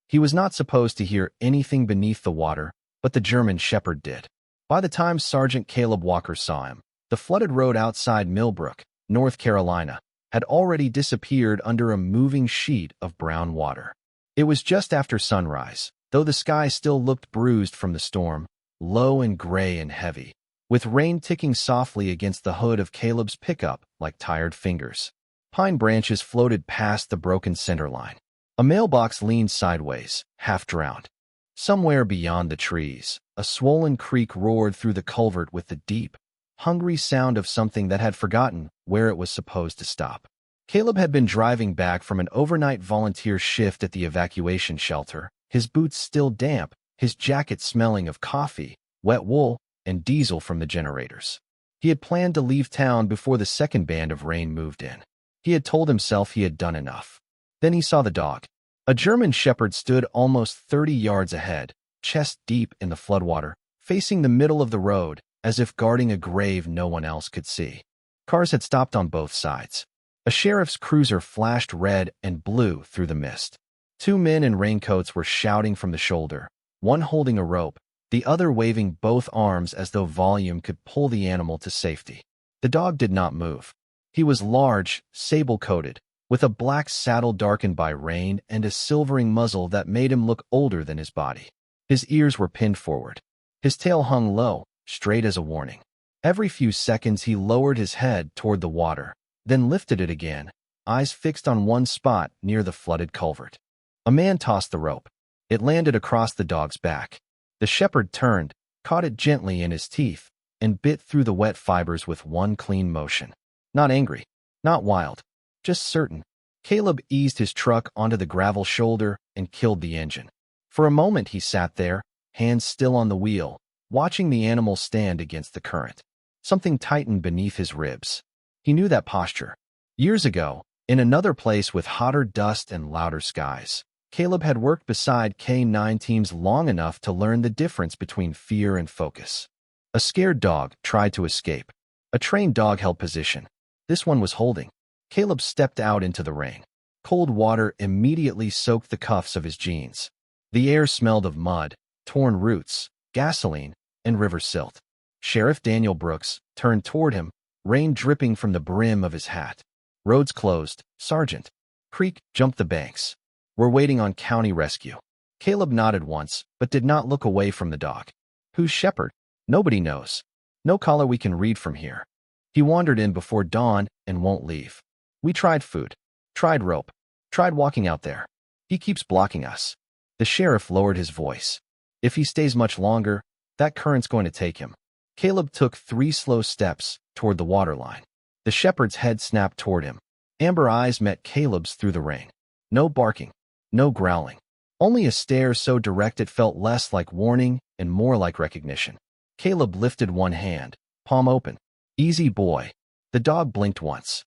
He was not supposed to hear anything beneath the water, but the German shepherd did. By the time Sergeant Caleb Walker saw him, the flooded road outside Millbrook, North Carolina, had already disappeared under a moving sheet of brown water. It was just after sunrise, though the sky still looked bruised from the storm, low and gray and heavy, with rain ticking softly against the hood of Caleb's pickup like tired fingers. Pine branches floated past the broken center line. A mailbox leaned sideways, half drowned. Somewhere beyond the trees, a swollen creek roared through the culvert with the deep, hungry sound of something that had forgotten where it was supposed to stop. Caleb had been driving back from an overnight volunteer shift at the evacuation shelter, his boots still damp, his jacket smelling of coffee, wet wool, and diesel from the generators. He had planned to leave town before the second band of rain moved in. He had told himself he had done enough. Then he saw the dog. A German shepherd stood almost 30 yards ahead, chest deep in the floodwater, facing the middle of the road, as if guarding a grave no one else could see. Cars had stopped on both sides. A sheriff's cruiser flashed red and blue through the mist. Two men in raincoats were shouting from the shoulder, one holding a rope, the other waving both arms as though volume could pull the animal to safety. The dog did not move. He was large, sable-coated, with a black saddle darkened by rain and a silvering muzzle that made him look older than his body. His ears were pinned forward. His tail hung low, straight as a warning. Every few seconds he lowered his head toward the water, then lifted it again, eyes fixed on one spot near the flooded culvert. A man tossed the rope. It landed across the dog's back. The shepherd turned, caught it gently in his teeth, and bit through the wet fibers with one clean motion. Not angry, not wild, just certain. Caleb eased his truck onto the gravel shoulder and killed the engine. For a moment he sat there, hands still on the wheel, watching the animal stand against the current. Something tightened beneath his ribs. He knew that posture. Years ago, in another place with hotter dust and louder skies, Caleb had worked beside K-9 teams long enough to learn the difference between fear and focus. A scared dog tried to escape. A trained dog held position. This one was holding. Caleb stepped out into the rain. Cold water immediately soaked the cuffs of his jeans. The air smelled of mud, torn roots, gasoline, and river silt. Sheriff Daniel Brooks turned toward him, rain dripping from the brim of his hat. Roads closed, Sergeant. Creek jumped the banks. We're waiting on county rescue. Caleb nodded once, but did not look away from the dog. Who's shepherd? Nobody knows. No collar we can read from here. He wandered in before dawn and won't leave. We tried food, tried rope, tried walking out there. He keeps blocking us. The sheriff lowered his voice. If he stays much longer, that current's going to take him. Caleb took 3 slow steps toward the waterline. The shepherd's head snapped toward him. Amber eyes met Caleb's through the rain. No barking, no growling. Only a stare so direct it felt less like warning and more like recognition. Caleb lifted one hand, palm open. Easy boy. The dog blinked once.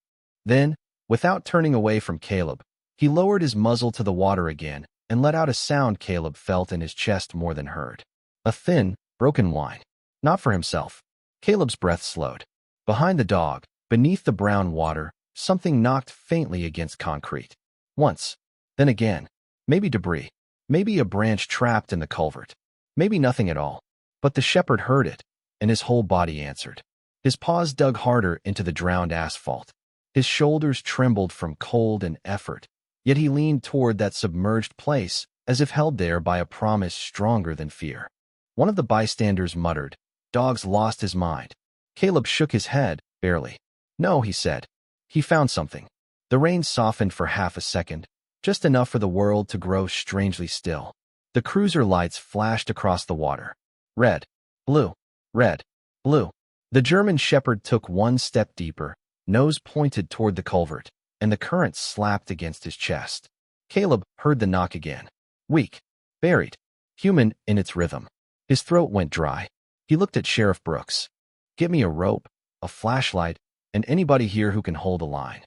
Then, without turning away from Caleb, he lowered his muzzle to the water again and let out a sound Caleb felt in his chest more than heard. A thin, broken whine. Not for himself. Caleb's breath slowed. Behind the dog, beneath the brown water, something knocked faintly against concrete. Once. Then again. Maybe debris. Maybe a branch trapped in the culvert. Maybe nothing at all. But the shepherd heard it, and his whole body answered. His paws dug harder into the drowned asphalt. His shoulders trembled from cold and effort, yet he leaned toward that submerged place as if held there by a promise stronger than fear. One of the bystanders muttered, "Dog's lost his mind." Caleb shook his head, barely. "No," he said. He found something. The rain softened for half a second, just enough for the world to grow strangely still. The cruiser lights flashed across the water. Red, blue, red, blue. The German shepherd took one step deeper, nose pointed toward the culvert, and the current slapped against his chest. Caleb heard the knock again. Weak, buried, human in its rhythm. His throat went dry. He looked at Sheriff Brooks. "Get me a rope, a flashlight, and anybody here who can hold a line."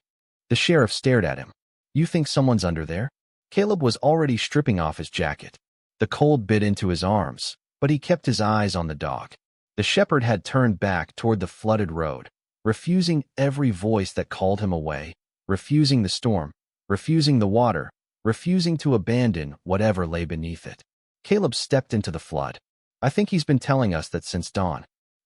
The sheriff stared at him. "You think someone's under there?" Caleb was already stripping off his jacket. The cold bit into his arms, but he kept his eyes on the dog. The shepherd had turned back toward the flooded road, refusing every voice that called him away, refusing the storm, refusing the water, refusing to abandon whatever lay beneath it. Caleb stepped into the flood. I think he's been telling us that since dawn.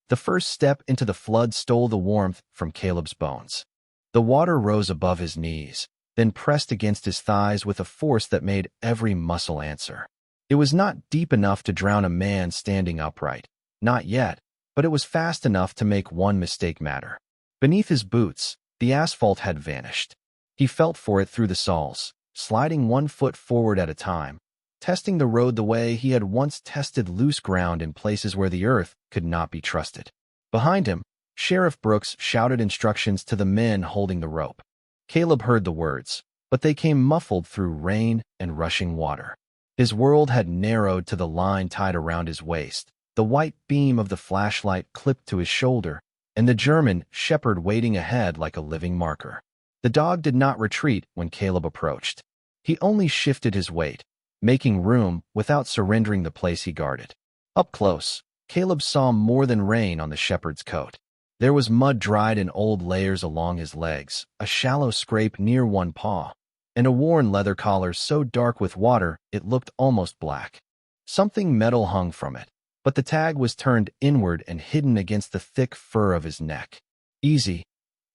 The first step into the flood stole the warmth from Caleb's bones. The water rose above his knees, then pressed against his thighs with a force that made every muscle answer. It was not deep enough to drown a man standing upright. Not yet, but it was fast enough to make one mistake matter. Beneath his boots, the asphalt had vanished. He felt for it through the soles, sliding 1 foot forward at a time, testing the road the way he had once tested loose ground in places where the earth could not be trusted. Behind him, Sheriff Brooks shouted instructions to the men holding the rope. Caleb heard the words, but they came muffled through rain and rushing water. His world had narrowed to the line tied around his waist, the white beam of the flashlight clipped to his shoulder, and the German shepherd waiting ahead like a living marker. The dog did not retreat when Caleb approached. He only shifted his weight, making room without surrendering the place he guarded. Up close, Caleb saw more than rain on the shepherd's coat. There was mud dried in old layers along his legs, a shallow scrape near one paw, and a worn leather collar so dark with water it looked almost black. Something metal hung from it, but the tag was turned inward and hidden against the thick fur of his neck. "Easy,"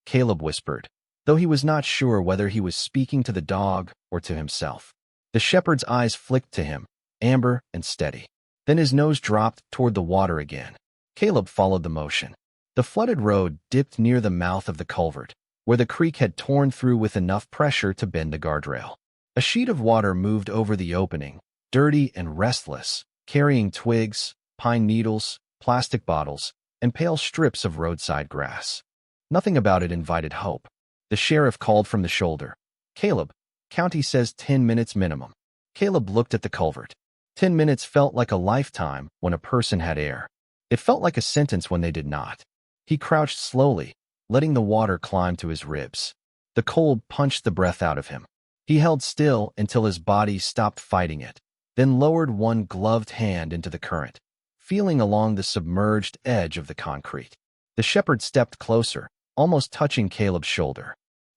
Caleb whispered, though he was not sure whether he was speaking to the dog or to himself. The shepherd's eyes flicked to him, amber and steady. Then his nose dropped toward the water again. Caleb followed the motion. The flooded road dipped near the mouth of the culvert, where the creek had torn through with enough pressure to bend the guardrail. A sheet of water moved over the opening, dirty and restless, carrying twigs, pine needles, plastic bottles, and pale strips of roadside grass. Nothing about it invited hope. The sheriff called from the shoulder. "Caleb, county says 10 minutes minimum." Caleb looked at the culvert. 10 minutes felt like a lifetime when a person had air. It felt like a sentence when they did not. He crouched slowly, letting the water climb to his ribs. The cold punched the breath out of him. He held still until his body stopped fighting it, then lowered one gloved hand into the current, feeling along the submerged edge of the concrete. The shepherd stepped closer, almost touching Caleb's shoulder.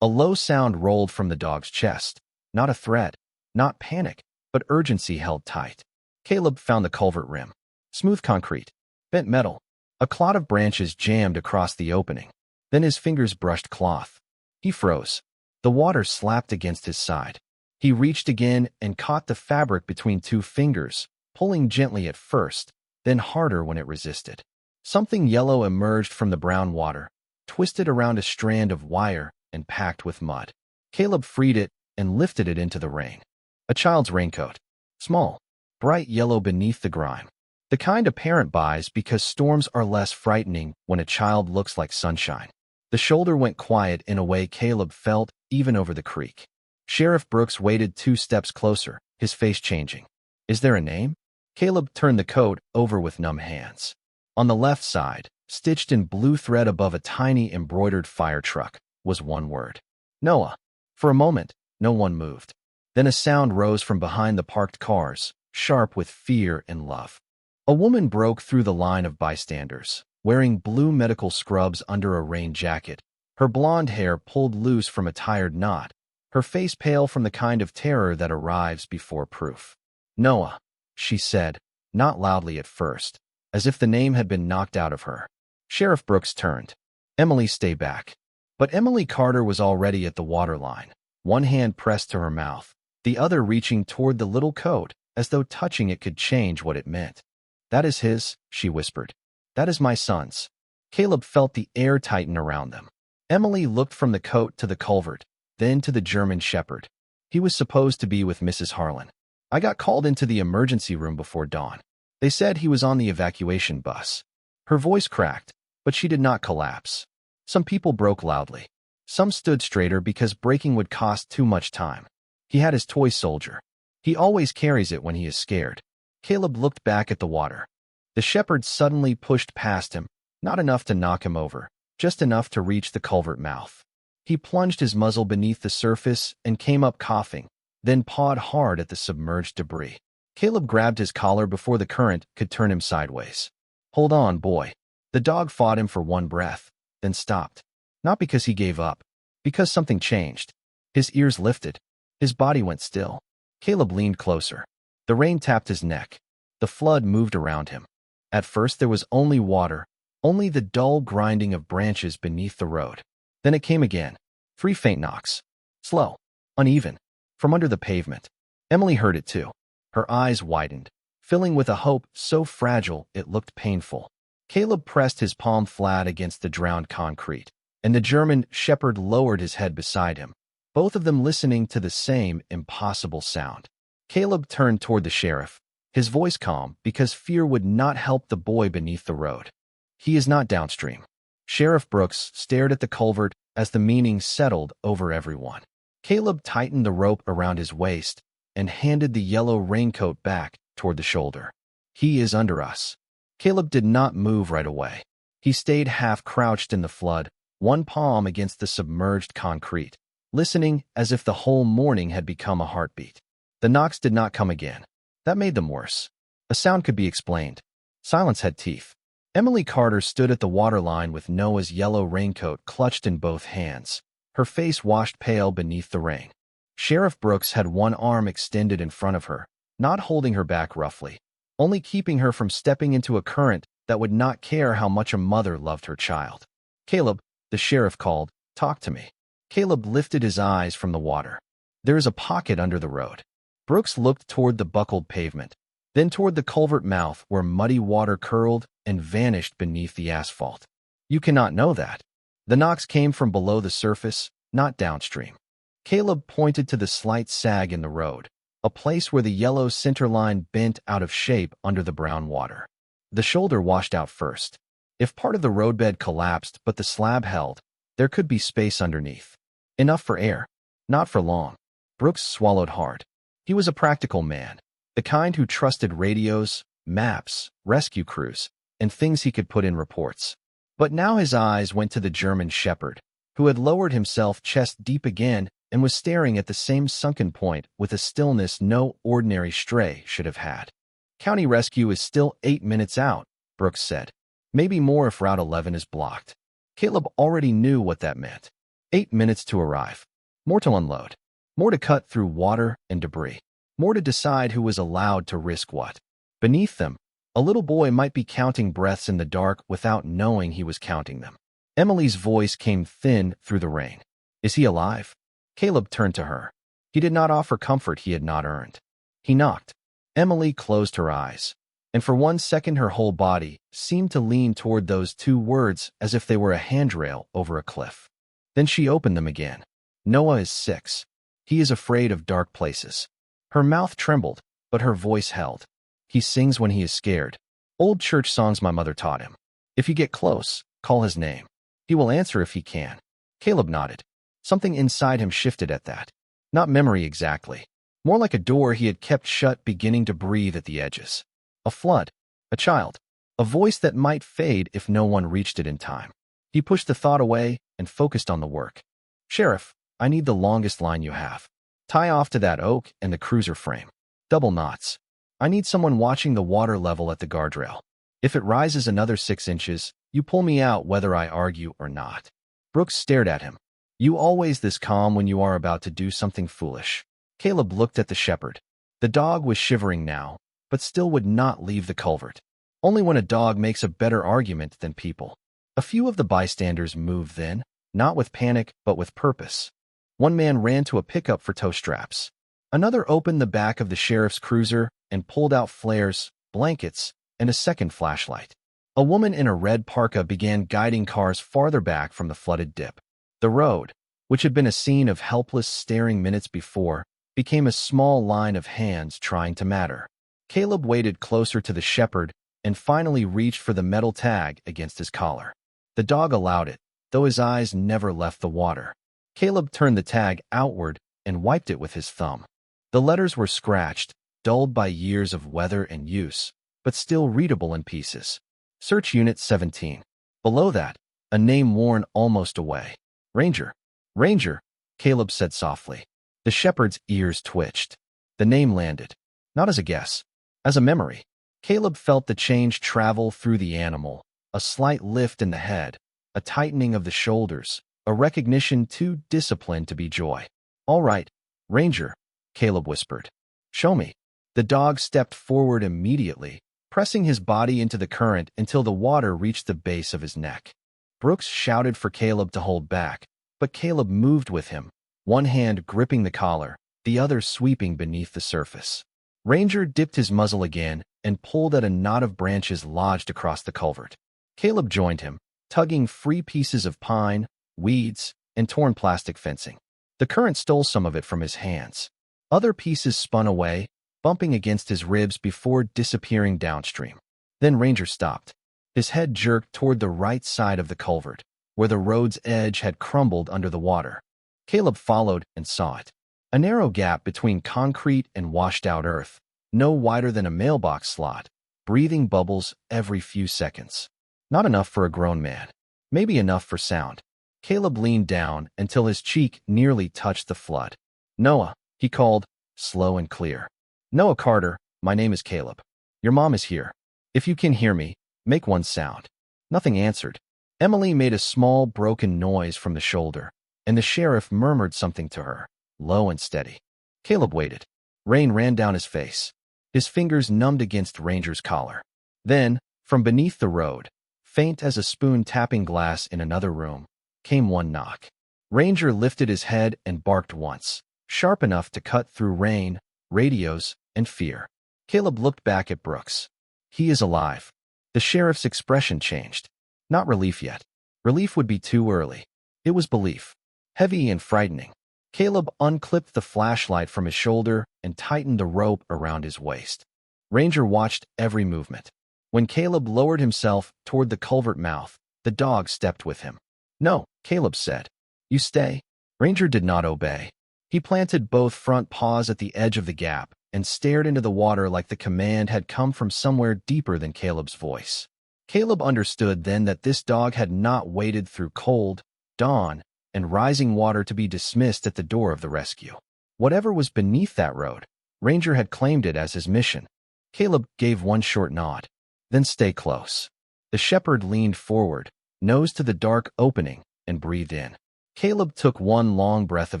A low sound rolled from the dog's chest. Not a threat, not panic, but urgency held tight. Caleb found the culvert rim. Smooth concrete, bent metal. A clot of branches jammed across the opening. Then his fingers brushed cloth. He froze. The water slapped against his side. He reached again and caught the fabric between 2 fingers, pulling gently at first, then harder when it resisted. Something yellow emerged from the brown water, twisted around a strand of wire and packed with mud. Caleb freed it and lifted it into the rain. A child's raincoat. Small, bright yellow beneath the grime. The kind a parent buys because storms are less frightening when a child looks like sunshine. The shoulder went quiet in a way Caleb felt even over the creek. Sheriff Brooks waited 2 steps closer, his face changing. "Is there a name?" Caleb turned the coat over with numb hands. On the left side, stitched in blue thread above a tiny embroidered fire truck, was one word. "Noah." For a moment, no one moved. Then a sound rose from behind the parked cars, sharp with fear and love. A woman broke through the line of bystanders, wearing blue medical scrubs under a rain jacket, her blonde hair pulled loose from a tired knot, her face pale from the kind of terror that arrives before proof. "Noah," she said, not loudly at first, as if the name had been knocked out of her. Sheriff Brooks turned. "Emily, stay back." But Emily Carter was already at the waterline, one hand pressed to her mouth, the other reaching toward the little coat, as though touching it could change what it meant. "That is his," she whispered. "That is my son's." Caleb felt the air tighten around them. Emily looked from the coat to the culvert, then to the German shepherd. He was supposed to be with Mrs. Harlan. "I got called into the emergency room before dawn. They said he was on the evacuation bus." Her voice cracked, but she did not collapse. Some people broke loudly. Some stood straighter because braking would cost too much time. He had his toy soldier. He always carries it when he is scared. Caleb looked back at the water. The shepherd suddenly pushed past him, not enough to knock him over, just enough to reach the culvert mouth. He plunged his muzzle beneath the surface and came up coughing, then pawed hard at the submerged debris. Caleb grabbed his collar before the current could turn him sideways. "Hold on, boy." The dog fought him for one breath, then stopped. Not because he gave up, because something changed. His ears lifted. His body went still. Caleb leaned closer. The rain tapped his neck. The flood moved around him. At first there was only water, only the dull grinding of branches beneath the road. Then it came again. 3 faint knocks. Slow, uneven, from under the pavement. Emily heard it too. Her eyes widened, filling with a hope so fragile it looked painful. Caleb pressed his palm flat against the drowned concrete, and the German shepherd lowered his head beside him, both of them listening to the same impossible sound. Caleb turned toward the sheriff, his voice calm because fear would not help the boy beneath the road. He is not downstream. Sheriff Brooks stared at the culvert as the meaning settled over everyone. Caleb tightened the rope around his waist and handed the yellow raincoat back toward the shoulder. He is under us. Caleb did not move right away. He stayed half-crouched in the flood, one palm against the submerged concrete, listening as if the whole morning had become a heartbeat. The knocks did not come again. That made them worse. A sound could be explained. Silence had teeth. Emily Carter stood at the waterline with Noah's yellow raincoat clutched in both hands, her face washed pale beneath the rain. Sheriff Brooks had one arm extended in front of her, not holding her back roughly, only keeping her from stepping into a current that would not care how much a mother loved her child. "Caleb," the sheriff called, "talk to me." Caleb lifted his eyes from the water. "There is a pocket under the road." Brooks looked toward the buckled pavement, then toward the culvert mouth where muddy water curled and vanished beneath the asphalt. "You cannot know that." The knocks came from below the surface, not downstream. Caleb pointed to the slight sag in the road, a place where the yellow center line bent out of shape under the brown water. The shoulder washed out first. If part of the roadbed collapsed but the slab held, there could be space underneath. Enough for air. Not for long. Brooks swallowed hard. He was a practical man, the kind who trusted radios, maps, rescue crews, and things he could put in reports. But now his eyes went to the German shepherd, who had lowered himself chest deep again and was staring at the same sunken point with a stillness no ordinary stray should have had. "County rescue is still 8 minutes out," Brooks said. "Maybe more if Route 11 is blocked." Caleb already knew what that meant. 8 minutes to arrive. More to unload. More to cut through water and debris. More to decide who was allowed to risk what. Beneath them, a little boy might be counting breaths in the dark without knowing he was counting them. Emily's voice came thin through the rain. "Is he alive?" Caleb turned to her. He did not offer comfort he had not earned. He knocked. Emily closed her eyes, and for 1 second her whole body seemed to lean toward those 2 words as if they were a handrail over a cliff. Then she opened them again. "Noah is 6. He is afraid of dark places." Her mouth trembled, but her voice held. "He sings when he is scared. Old church songs my mother taught him. If you get close, call his name. He will answer if he can." Caleb nodded. Something inside him shifted at that. Not memory exactly. More like a door he had kept shut beginning to breathe at the edges. A flood. A child. A voice that might fade if no one reached it in time. He pushed the thought away and focused on the work. "Sheriff, I need the longest line you have. Tie off to that oak and the cruiser frame. Double knots. I need someone watching the water level at the guardrail. If it rises another 6 inches, you pull me out whether I argue or not." Brooks stared at him. "You always this calm when you are about to do something foolish." Caleb looked at the shepherd. The dog was shivering now, but still would not leave the culvert. Only when a dog makes a better argument than people. A few of the bystanders moved then, not with panic but with purpose. One man ran to a pickup for tow straps. Another opened the back of the sheriff's cruiser and pulled out flares, blankets, and a second flashlight. A woman in a red parka began guiding cars farther back from the flooded dip. The road, which had been a scene of helpless staring minutes before, became a small line of hands trying to matter. Caleb waded closer to the shepherd and finally reached for the metal tag against his collar. The dog allowed it, though his eyes never left the water. Caleb turned the tag outward and wiped it with his thumb. The letters were scratched, dulled by years of weather and use, but still readable in pieces. Search Unit 17. Below that, a name worn almost away. "Ranger." "Ranger," Caleb said softly. The shepherd's ears twitched. The name landed. Not as a guess, as a memory. Caleb felt the change travel through the animal, a slight lift in the head, a tightening of the shoulders, a recognition too disciplined to be joy. "All right, Ranger," Caleb whispered. Show me. The dog stepped forward immediately, pressing his body into the current until the water reached the base of his neck. Brooks shouted for Caleb to hold back, but Caleb moved with him, one hand gripping the collar, the other sweeping beneath the surface. Ranger dipped his muzzle again and pulled at a knot of branches lodged across the culvert. Caleb joined him, tugging free pieces of pine, weeds, and torn plastic fencing. The current stole some of it from his hands. Other pieces spun away, bumping against his ribs before disappearing downstream. Then Ranger stopped. His head jerked toward the right side of the culvert, where the road's edge had crumbled under the water. Caleb followed and saw it. A narrow gap between concrete and washed-out earth, no wider than a mailbox slot, breathing bubbles every few seconds. Not enough for a grown man. Maybe enough for sound. Caleb leaned down until his cheek nearly touched the flood. "Noah," he called, slow and clear. "Noah Carter, my name is Caleb. Your mom is here. If you can hear me, make one sound." Nothing answered. Emily made a small, broken noise from the shoulder, and the sheriff murmured something to her, low and steady. Caleb waited. Rain ran down his face. His fingers numbed against Ranger's collar. Then, from beneath the road, faint as a spoon tapping glass in another room, came one knock. Ranger lifted his head and barked once, sharp enough to cut through rain, radios, and fear. Caleb looked back at Brooks. "He is alive." The sheriff's expression changed. Not relief yet. Relief would be too early. It was belief. Heavy and frightening. Caleb unclipped the flashlight from his shoulder and tightened the rope around his waist. Ranger watched every movement. When Caleb lowered himself toward the culvert mouth, the dog stepped with him. "No," Caleb said. "You stay." Ranger did not obey. He planted both front paws at the edge of the gap and stared into the water like the command had come from somewhere deeper than Caleb's voice. Caleb understood then that this dog had not waded through cold, dawn, and rising water to be dismissed at the door of the rescue. Whatever was beneath that road, Ranger had claimed it as his mission. Caleb gave one short nod. "Then stay close." The shepherd leaned forward, nose to the dark opening, and breathed in. Caleb took one long breath of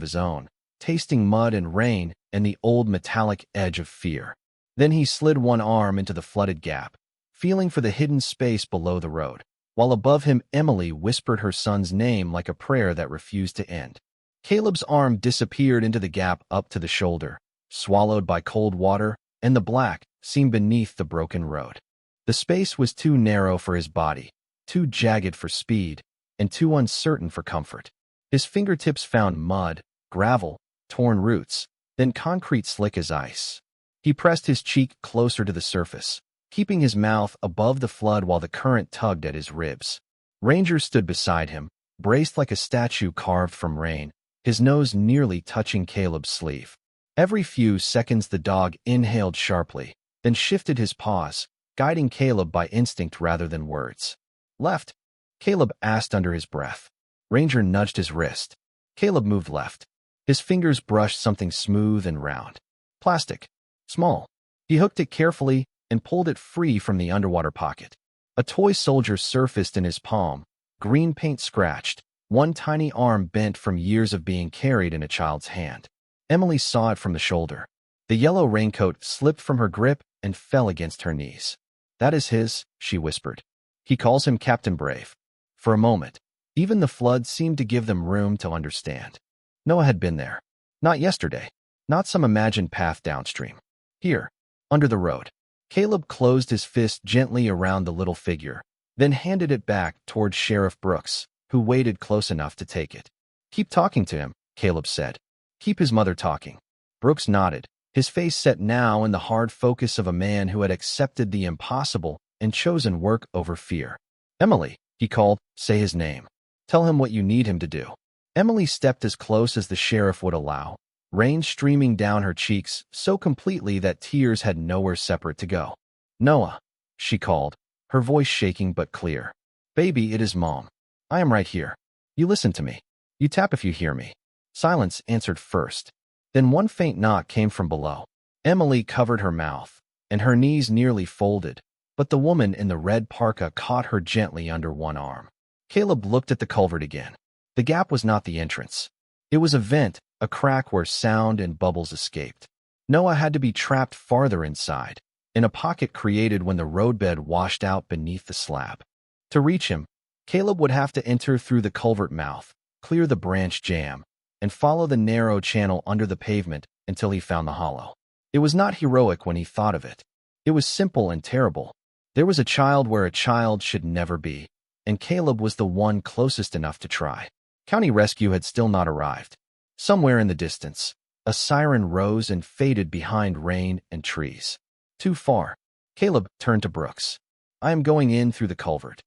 his own, tasting mud and rain and the old metallic edge of fear. Then he slid one arm into the flooded gap, feeling for the hidden space below the road, while above him Emily whispered her son's name like a prayer that refused to end. Caleb's arm disappeared into the gap up to the shoulder, swallowed by cold water, and the black seemed beneath the broken road. The space was too narrow for his body, too jagged for speed, and too uncertain for comfort. His fingertips found mud, gravel, torn roots, then concrete slick as ice. He pressed his cheek closer to the surface, keeping his mouth above the flood while the current tugged at his ribs. Ranger stood beside him, braced like a statue carved from rain, his nose nearly touching Caleb's sleeve. Every few seconds the dog inhaled sharply, then shifted his paws, guiding Caleb by instinct rather than words. "Left?" Caleb asked under his breath. Ranger nudged his wrist. Caleb moved left. His fingers brushed something smooth and round. Plastic. Small. He hooked it carefully and pulled it free from the underwater pocket. A toy soldier surfaced in his palm, green paint scratched, one tiny arm bent from years of being carried in a child's hand. Emily saw it from the shoulder. The yellow raincoat slipped from her grip and fell against her knees. "That is his," she whispered. "He calls him Captain Brave." For a moment, even the flood seemed to give them room to understand. Noah had been there. Not yesterday. Not some imagined path downstream. Here, under the road. Caleb closed his fist gently around the little figure, then handed it back toward Sheriff Brooks, who waited close enough to take it. "Keep talking to him," Caleb said. "Keep his mother talking." Brooks nodded, his face set now in the hard focus of a man who had accepted the impossible and chosen work over fear. "Emily," he called, "say his name. Tell him what you need him to do." Emily stepped as close as the sheriff would allow, rain streaming down her cheeks so completely that tears had nowhere separate to go. "Noah," she called, her voice shaking but clear. "Baby, it is Mom. I am right here. You listen to me. You tap if you hear me." Silence answered first. Then one faint knock came from below. Emily covered her mouth, and her knees nearly folded, but the woman in the red parka caught her gently under one arm. Caleb looked at the culvert again. The gap was not the entrance. It was a vent, a crack where sound and bubbles escaped. Noah had to be trapped farther inside, in a pocket created when the roadbed washed out beneath the slab. To reach him, Caleb would have to enter through the culvert mouth, clear the branch jam, and follow the narrow channel under the pavement until he found the hollow. It was not heroic when he thought of it. It was simple and terrible. There was a child where a child should never be, and Caleb was the one closest enough to try. County rescue had still not arrived. Somewhere in the distance, a siren rose and faded behind rain and trees. Too far. Caleb turned to Brooks. "I am going in through the culvert."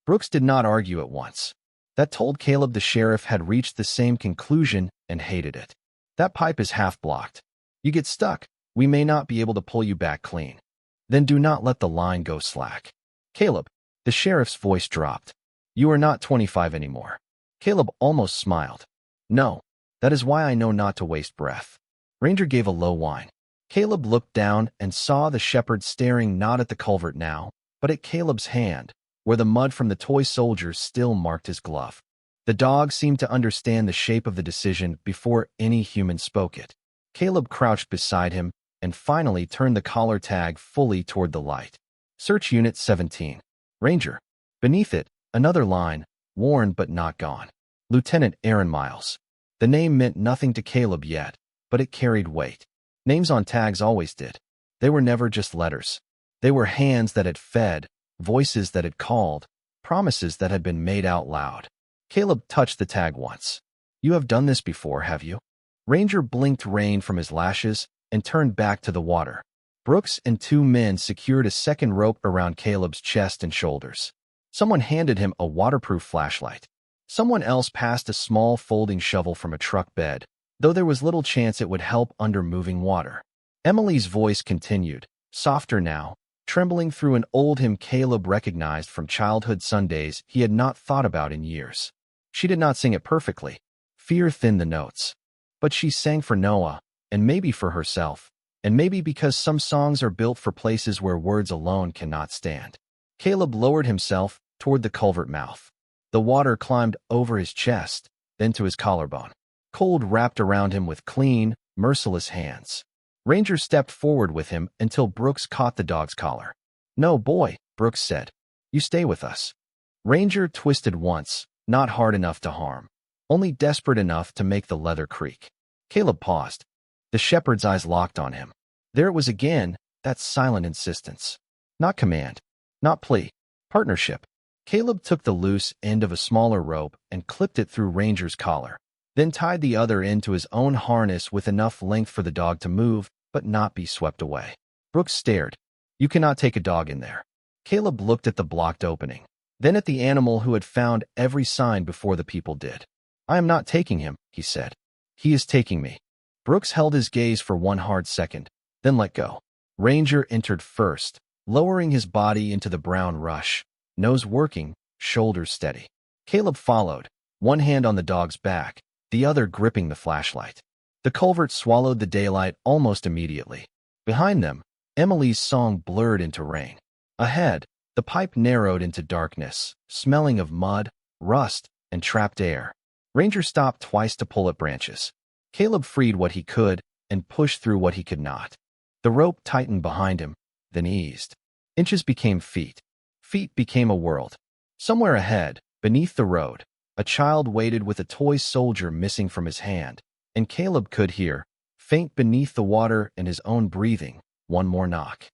Brooks did not argue at once. That told Caleb the sheriff had reached the same conclusion and hated it. "That pipe is half blocked. You get stuck, we may not be able to pull you back clean. Then do not let the line go slack." "Caleb," the sheriff's voice dropped. "You are not 25 anymore." Caleb almost smiled. "No, that is why I know not to waste breath." Ranger gave a low whine. Caleb looked down and saw the shepherd staring not at the culvert now, but at Caleb's hand, where the mud from the toy soldier still marked his glove. The dog seemed to understand the shape of the decision before any human spoke it. Caleb crouched beside him and finally turned the collar tag fully toward the light. "Search Unit 17. Ranger." Beneath it, another line, worn but not gone. "Lieutenant Aaron Miles." The name meant nothing to Caleb yet, but it carried weight. Names on tags always did. They were never just letters. They were hands that had fed, voices that had called, promises that had been made out loud. Caleb touched the tag once. "You have done this before, have you?" Ranger blinked rain from his lashes and turned back to the water. Brooks and two men secured a second rope around Caleb's chest and shoulders. Someone handed him a waterproof flashlight. Someone else passed a small folding shovel from a truck bed, though there was little chance it would help under moving water. Emily's voice continued, softer now, trembling through an old hymn Caleb recognized from childhood Sundays he had not thought about in years. She did not sing it perfectly. Fear thinned the notes. But she sang for Noah, and maybe for herself, and maybe because some songs are built for places where words alone cannot stand. Caleb lowered himself toward the culvert mouth. The water climbed over his chest, then to his collarbone. Cold wrapped around him with clean, merciless hands. Ranger stepped forward with him until Brooks caught the dog's collar. "No, boy," Brooks said. "You stay with us." Ranger twisted once, not hard enough to harm, only desperate enough to make the leather creak. Caleb paused. The shepherd's eyes locked on him. There it was again, that silent insistence. Not command, not plea, partnership. Caleb took the loose end of a smaller rope and clipped it through Ranger's collar, then tied the other end to his own harness with enough length for the dog to move, but not be swept away. Brooks stared. "You cannot take a dog in there." Caleb looked at the blocked opening, then at the animal who had found every sign before the people did. "I am not taking him," he said. "He is taking me." Brooks held his gaze for one hard second, then let go. Ranger entered first, lowering his body into the brown rush, nose working, shoulders steady. Caleb followed, one hand on the dog's back, the other gripping the flashlight. The culvert swallowed the daylight almost immediately. Behind them, Emily's song blurred into rain. Ahead, the pipe narrowed into darkness, smelling of mud, rust, and trapped air. Ranger stopped twice to pull at branches. Caleb freed what he could and pushed through what he could not. The rope tightened behind him, then eased. Inches became feet. Feet became a world. Somewhere ahead, beneath the road, a child waited with a toy soldier missing from his hand, and Caleb could hear, faint beneath the water and his own breathing, one more knock.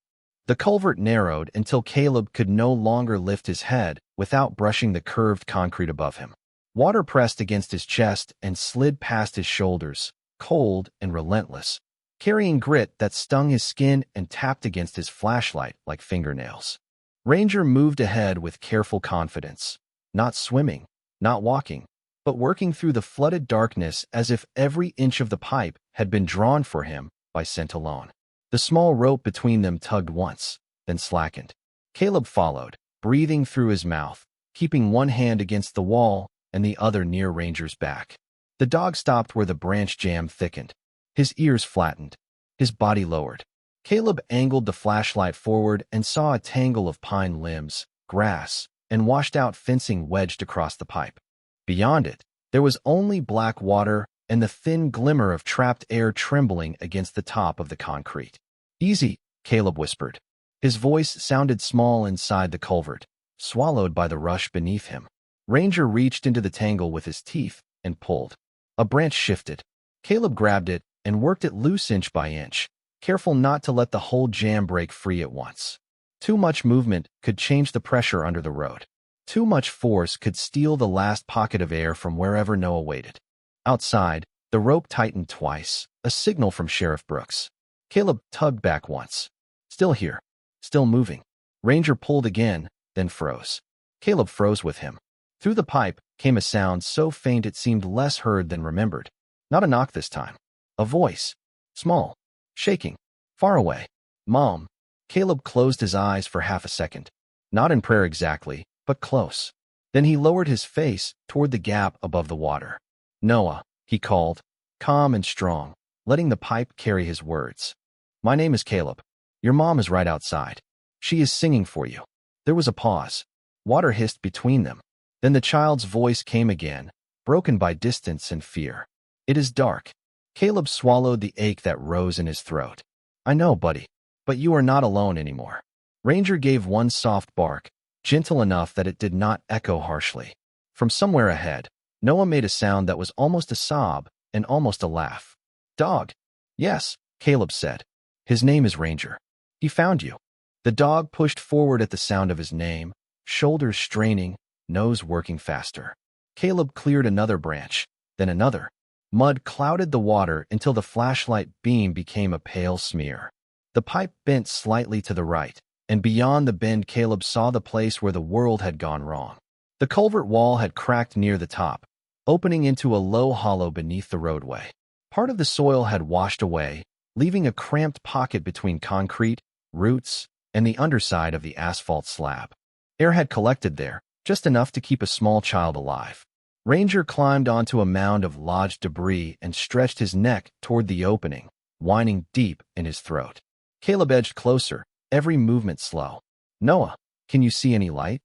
The culvert narrowed until Caleb could no longer lift his head without brushing the curved concrete above him. Water pressed against his chest and slid past his shoulders, cold and relentless, carrying grit that stung his skin and tapped against his flashlight like fingernails. Ranger moved ahead with careful confidence, not swimming, not walking, but working through the flooded darkness as if every inch of the pipe had been drawn for him by scent alone. The small rope between them tugged once, then slackened. Caleb followed, breathing through his mouth, keeping one hand against the wall and the other near Ranger's back. The dog stopped where the branch jam thickened. His ears flattened, his body lowered. Caleb angled the flashlight forward and saw a tangle of pine limbs, grass, and washed-out fencing wedged across the pipe. Beyond it, there was only black water and the thin glimmer of trapped air trembling against the top of the concrete. "Easy," Caleb whispered. His voice sounded small inside the culvert, swallowed by the rush beneath him. Ranger reached into the tangle with his teeth and pulled. A branch shifted. Caleb grabbed it and worked it loose inch by inch, careful not to let the whole jam break free at once. Too much movement could change the pressure under the road. Too much force could steal the last pocket of air from wherever Noah waited. Outside, the rope tightened twice, a signal from Sheriff Brooks. Caleb tugged back once. Still here. Still moving. Ranger pulled again, then froze. Caleb froze with him. Through the pipe came a sound so faint it seemed less heard than remembered. Not a knock this time. A voice. Small. Shaking. Far away. "Mom." Caleb closed his eyes for half a second. Not in prayer exactly, but close. Then he lowered his face toward the gap above the water. "Noah," he called, calm and strong, letting the pipe carry his words. "My name is Caleb. Your mom is right outside. She is singing for you." There was a pause. Water hissed between them. Then the child's voice came again, broken by distance and fear. "It is dark." Caleb swallowed the ache that rose in his throat. "I know, buddy. But you are not alone anymore." Ranger gave one soft bark, gentle enough that it did not echo harshly. From somewhere ahead, Noah made a sound that was almost a sob and almost a laugh. "Dog." "Yes," Caleb said. "His name is Ranger. He found you." The dog pushed forward at the sound of his name, shoulders straining, nose working faster. Caleb cleared another branch, then another. Mud clouded the water until the flashlight beam became a pale smear. The pipe bent slightly to the right, and beyond the bend Caleb saw the place where the world had gone wrong. The culvert wall had cracked near the top, opening into a low hollow beneath the roadway. Part of the soil had washed away, leaving a cramped pocket between concrete, roots, and the underside of the asphalt slab. Air had collected there, just enough to keep a small child alive. Ranger climbed onto a mound of lodged debris and stretched his neck toward the opening, whining deep in his throat. Caleb edged closer, every movement slow. "Noah, can you see any light?"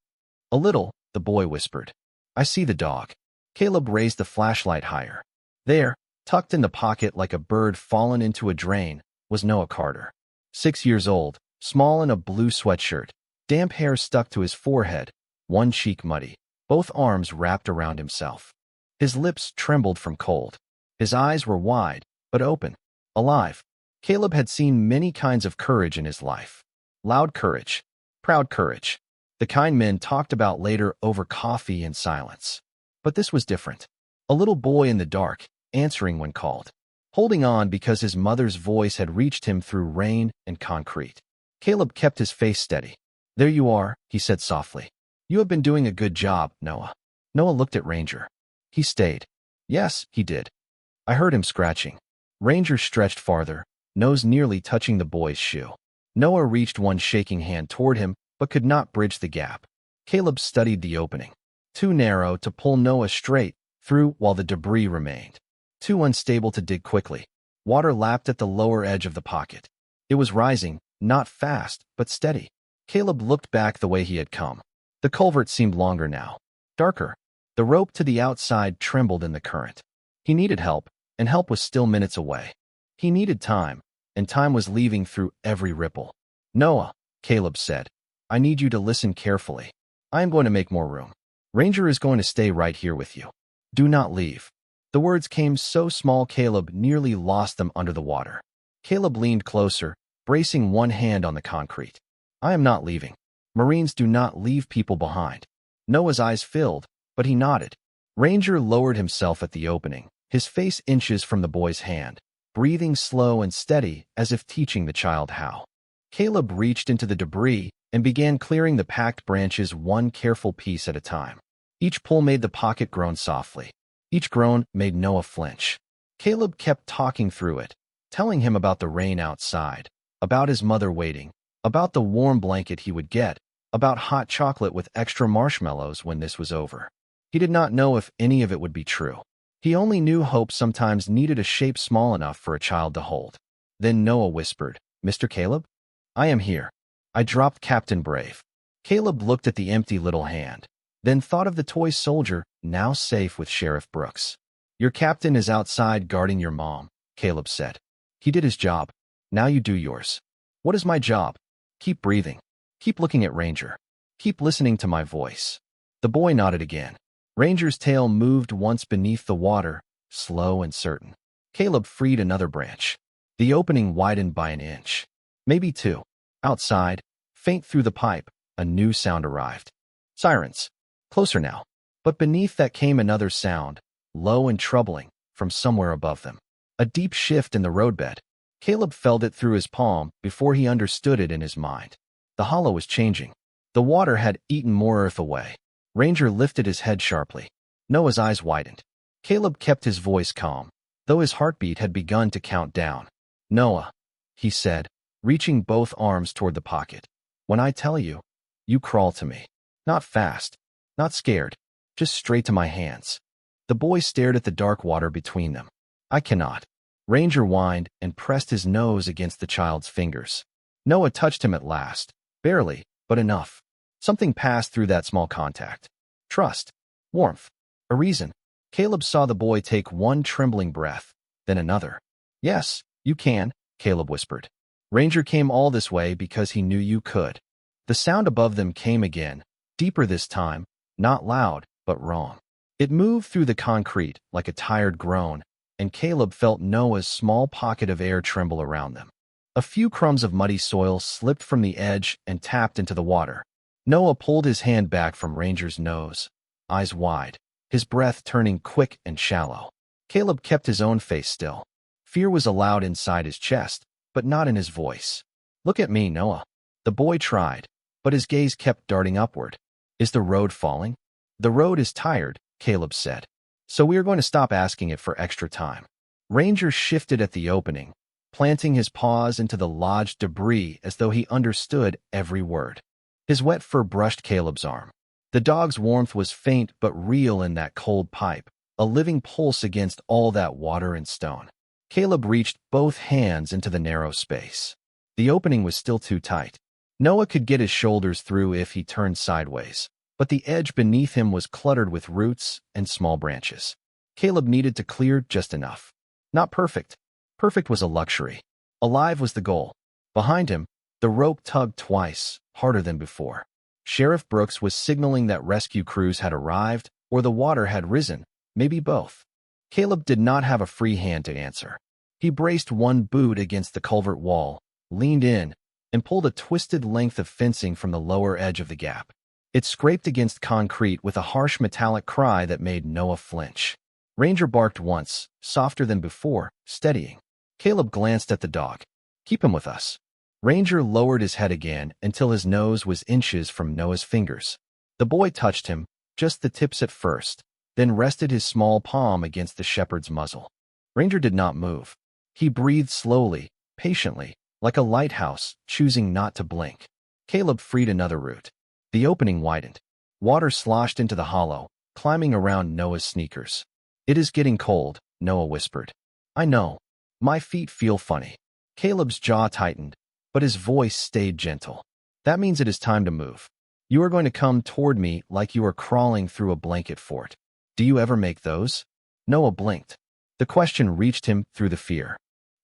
"A little," the boy whispered. "I see the dog." Caleb raised the flashlight higher. There, tucked in the pocket like a bird fallen into a drain, was Noah Carter. 6 years old, small in a blue sweatshirt, damp hair stuck to his forehead, one cheek muddy, both arms wrapped around himself. His lips trembled from cold. His eyes were wide, but open, alive. Caleb had seen many kinds of courage in his life. Loud courage, proud courage, the kind men talked about later over coffee and silence. But this was different. A little boy in the dark, answering when called. Holding on because his mother's voice had reached him through rain and concrete. Caleb kept his face steady. "There you are," he said softly. "You have been doing a good job, Noah." Noah looked at Ranger. He stayed. "Yes, he did." I heard him scratching. Ranger stretched farther, nose nearly touching the boy's shoe. Noah reached one shaking hand toward him, but could not bridge the gap. Caleb studied the opening. Too narrow to pull Noah straight through while the debris remained. Too unstable to dig quickly. Water lapped at the lower edge of the pocket. It was rising, not fast, but steady. Caleb looked back the way he had come. The culvert seemed longer now. Darker. The rope to the outside trembled in the current. He needed help, and help was still minutes away. He needed time, and time was leaving through every ripple. "Noah," Caleb said, "I need you to listen carefully. I am going to make more room. Ranger is going to stay right here with you. Do not leave." The words came so small Caleb nearly lost them under the water. Caleb leaned closer, bracing one hand on the concrete. "I am not leaving. Marines do not leave people behind." Noah's eyes filled, but he nodded. Ranger lowered himself at the opening, his face inches from the boy's hand, breathing slow and steady as if teaching the child how. Caleb reached into the debris and began clearing the packed branches one careful piece at a time. Each pull made the pocket groan softly. Each groan made Noah flinch. Caleb kept talking through it, telling him about the rain outside, about his mother waiting, about the warm blanket he would get, about hot chocolate with extra marshmallows when this was over. He did not know if any of it would be true. He only knew hope sometimes needed a shape small enough for a child to hold. Then Noah whispered, "Mr. Caleb? I am here." I dropped Captain Brave. Caleb looked at the empty little hand, then thought of the toy soldier, now safe with Sheriff Brooks. Your captain is outside guarding your mom, Caleb said. He did his job. Now you do yours. What is my job? Keep breathing. Keep looking at Ranger. Keep listening to my voice. The boy nodded again. Ranger's tail moved once beneath the water, slow and certain. Caleb freed another branch. The opening widened by an inch. Maybe two. Outside, faint through the pipe, a new sound arrived. Sirens. Closer now. But beneath that came another sound, low and troubling, from somewhere above them. A deep shift in the roadbed. Caleb felt it through his palm before he understood it in his mind. The hollow was changing. The water had eaten more earth away. Ranger lifted his head sharply. Noah's eyes widened. Caleb kept his voice calm, though his heartbeat had begun to count down. Noah, he said, reaching both arms toward the pocket. When I tell you, you crawl to me. Not fast, not scared, just straight to my hands. The boy stared at the dark water between them. I cannot. Ranger whined and pressed his nose against the child's fingers. Noah touched him at last, barely, but enough. Something passed through that small contact. Trust, warmth, a reason. Caleb saw the boy take one trembling breath, then another. Yes, you can, Caleb whispered. Ranger came all this way because he knew you could. The sound above them came again, deeper this time, not loud, but wrong. It moved through the concrete like a tired groan, and Caleb felt Noah's small pocket of air tremble around them. A few crumbs of muddy soil slipped from the edge and tapped into the water. Noah pulled his hand back from Ranger's nose, eyes wide, his breath turning quick and shallow. Caleb kept his own face still. Fear was allowed inside his chest, but not in his voice. Look at me, Noah. The boy tried, but his gaze kept darting upward. Is the road falling? The road is tired, Caleb said. So we are going to stop asking it for extra time. Ranger shifted at the opening, planting his paws into the lodged debris as though he understood every word. His wet fur brushed Caleb's arm. The dog's warmth was faint but real in that cold pipe, a living pulse against all that water and stone. Caleb reached both hands into the narrow space. The opening was still too tight. Noah could get his shoulders through if he turned sideways, but the edge beneath him was cluttered with roots and small branches. Caleb needed to clear just enough. Not perfect. Perfect was a luxury. Alive was the goal. Behind him, the rope tugged twice, harder than before. Sheriff Brooks was signaling that rescue crews had arrived, or the water had risen, maybe both. Caleb did not have a free hand to answer. He braced one boot against the culvert wall, leaned in, and pulled a twisted length of fencing from the lower edge of the gap. It scraped against concrete with a harsh metallic cry that made Noah flinch. Ranger barked once, softer than before, steadying. Caleb glanced at the dog. Keep him with us. Ranger lowered his head again until his nose was inches from Noah's fingers. The boy touched him, just the tips at first, then rested his small palm against the shepherd's muzzle. Ranger did not move. He breathed slowly, patiently, like a lighthouse, choosing not to blink. Caleb freed another root. The opening widened. Water sloshed into the hollow, climbing around Noah's sneakers. It is getting cold, Noah whispered. I know. My feet feel funny. Caleb's jaw tightened, but his voice stayed gentle. That means it is time to move. You are going to come toward me like you are crawling through a blanket fort. Do you ever make those? Noah blinked. The question reached him through the fear.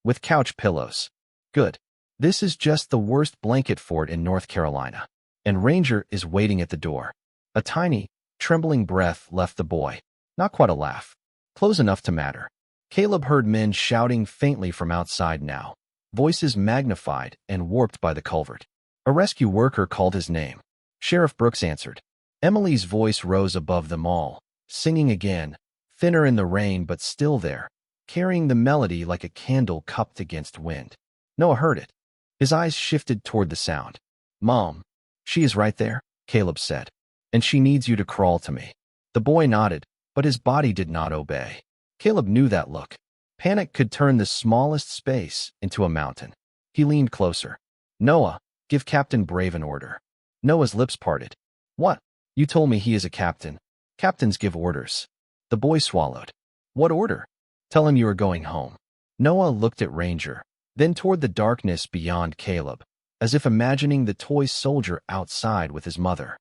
With couch pillows. Good. This is just the worst blanket fort in North Carolina. And Ranger is waiting at the door. A tiny, trembling breath left the boy. Not quite a laugh. Close enough to matter. Caleb heard men shouting faintly from outside now, voices magnified and warped by the culvert. A rescue worker called his name. Sheriff Brooks answered. Emily's voice rose above them all, singing again, thinner in the rain but still there, carrying the melody like a candle cupped against wind. Noah heard it. His eyes shifted toward the sound. Mom. She is right there, Caleb said. And she needs you to crawl to me. The boy nodded, but his body did not obey. Caleb knew that look. Panic could turn the smallest space into a mountain. He leaned closer. Noah, give Captain Brave an order. Noah's lips parted. What? You told me he is a captain. Captains give orders. The boy swallowed. What order? Tell him you are going home. Noah looked at Ranger, then toward the darkness beyond Caleb, as if imagining the toy soldier outside with his mother.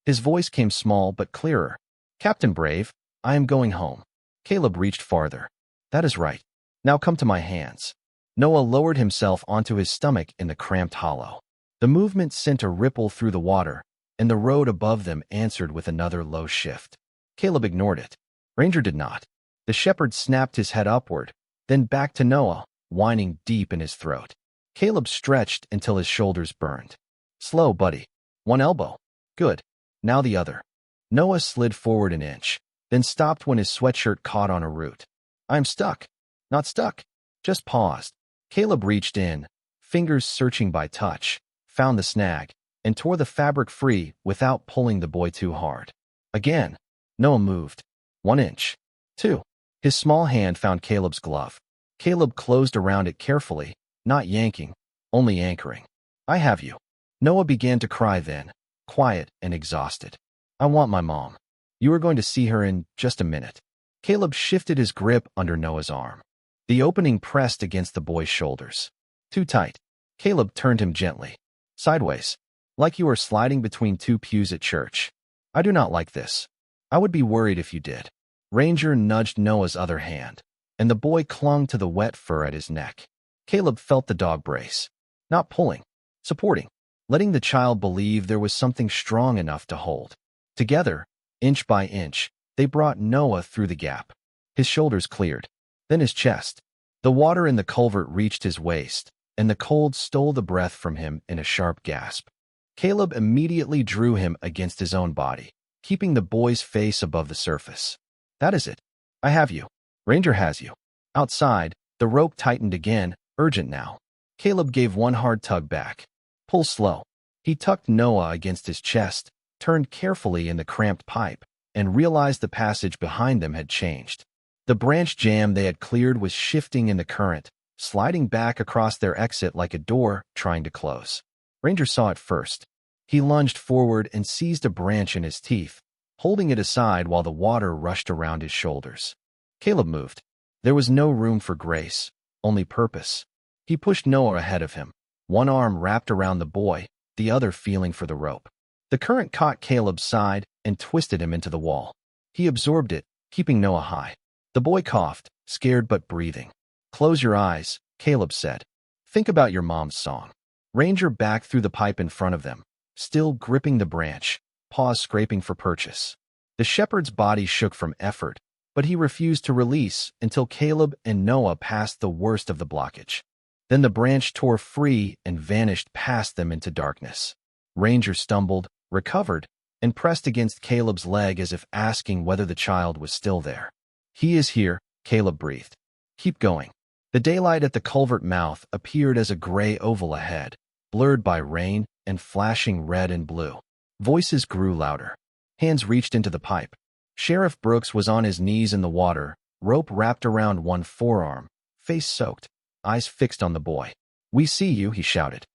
His voice came small but clearer. Captain Brave, I am going home. Caleb reached farther. That is right. Now come to my hands. Noah lowered himself onto his stomach in the cramped hollow. The movement sent a ripple through the water, and the road above them answered with another low shift. Caleb ignored it. Ranger did not. The shepherd snapped his head upward, then back to Noah, whining deep in his throat. Caleb stretched until his shoulders burned. Slow, buddy. One elbow. Good. Now the other. Noah slid forward an inch, then stopped when his sweatshirt caught on a root. I'm stuck. Not stuck. Just paused. Caleb reached in, fingers searching by touch, found the snag, and tore the fabric free without pulling the boy too hard. Again, Noah moved. 1 inch. 2. His small hand found Caleb's glove. Caleb closed around it carefully, not yanking, only anchoring. I have you. Noah began to cry then, quiet and exhausted. I want my mom. You are going to see her in just a minute. Caleb shifted his grip under Noah's arm. The opening pressed against the boy's shoulders. Too tight. Caleb turned him gently. Sideways. Like you were sliding between 2 pews at church. I do not like this. I would be worried if you did. Ranger nudged Noah's other hand, and the boy clung to the wet fur at his neck. Caleb felt the dog brace. Not pulling. Supporting. Letting the child believe there was something strong enough to hold. Together, inch by inch, they brought Noah through the gap. His shoulders cleared. Then his chest. The water in the culvert reached his waist, and the cold stole the breath from him in a sharp gasp. Caleb immediately drew him against his own body, keeping the boy's face above the surface. That is it. I have you. Ranger has you. Outside, the rope tightened again, urgent now. Caleb gave one hard tug back. Pull slow. He tucked Noah against his chest, turned carefully in the cramped pipe, and realized the passage behind them had changed. The branch jam they had cleared was shifting in the current, sliding back across their exit like a door trying to close. Ranger saw it first. He lunged forward and seized a branch in his teeth, holding it aside while the water rushed around his shoulders. Caleb moved. There was no room for grace, only purpose. He pushed Noah ahead of him, one arm wrapped around the boy, the other feeling for the rope. The current caught Caleb's side and twisted him into the wall. He absorbed it, keeping Noah high. The boy coughed, scared but breathing. Close your eyes, Caleb said. Think about your mom's song. Ranger backed through the pipe in front of them, still gripping the branch, paws scraping for purchase. The shepherd's body shook from effort, but he refused to release until Caleb and Noah passed the worst of the blockage. Then the branch tore free and vanished past them into darkness. Ranger stumbled, recovered, and pressed against Caleb's leg as if asking whether the child was still there. He is here, Caleb breathed. Keep going. The daylight at the culvert mouth appeared as a gray oval ahead, blurred by rain and flashing red and blue. Voices grew louder. Hands reached into the pipe. Sheriff Brooks was on his knees in the water, rope wrapped around one forearm, face soaked, eyes fixed on the boy. We see you, he shouted.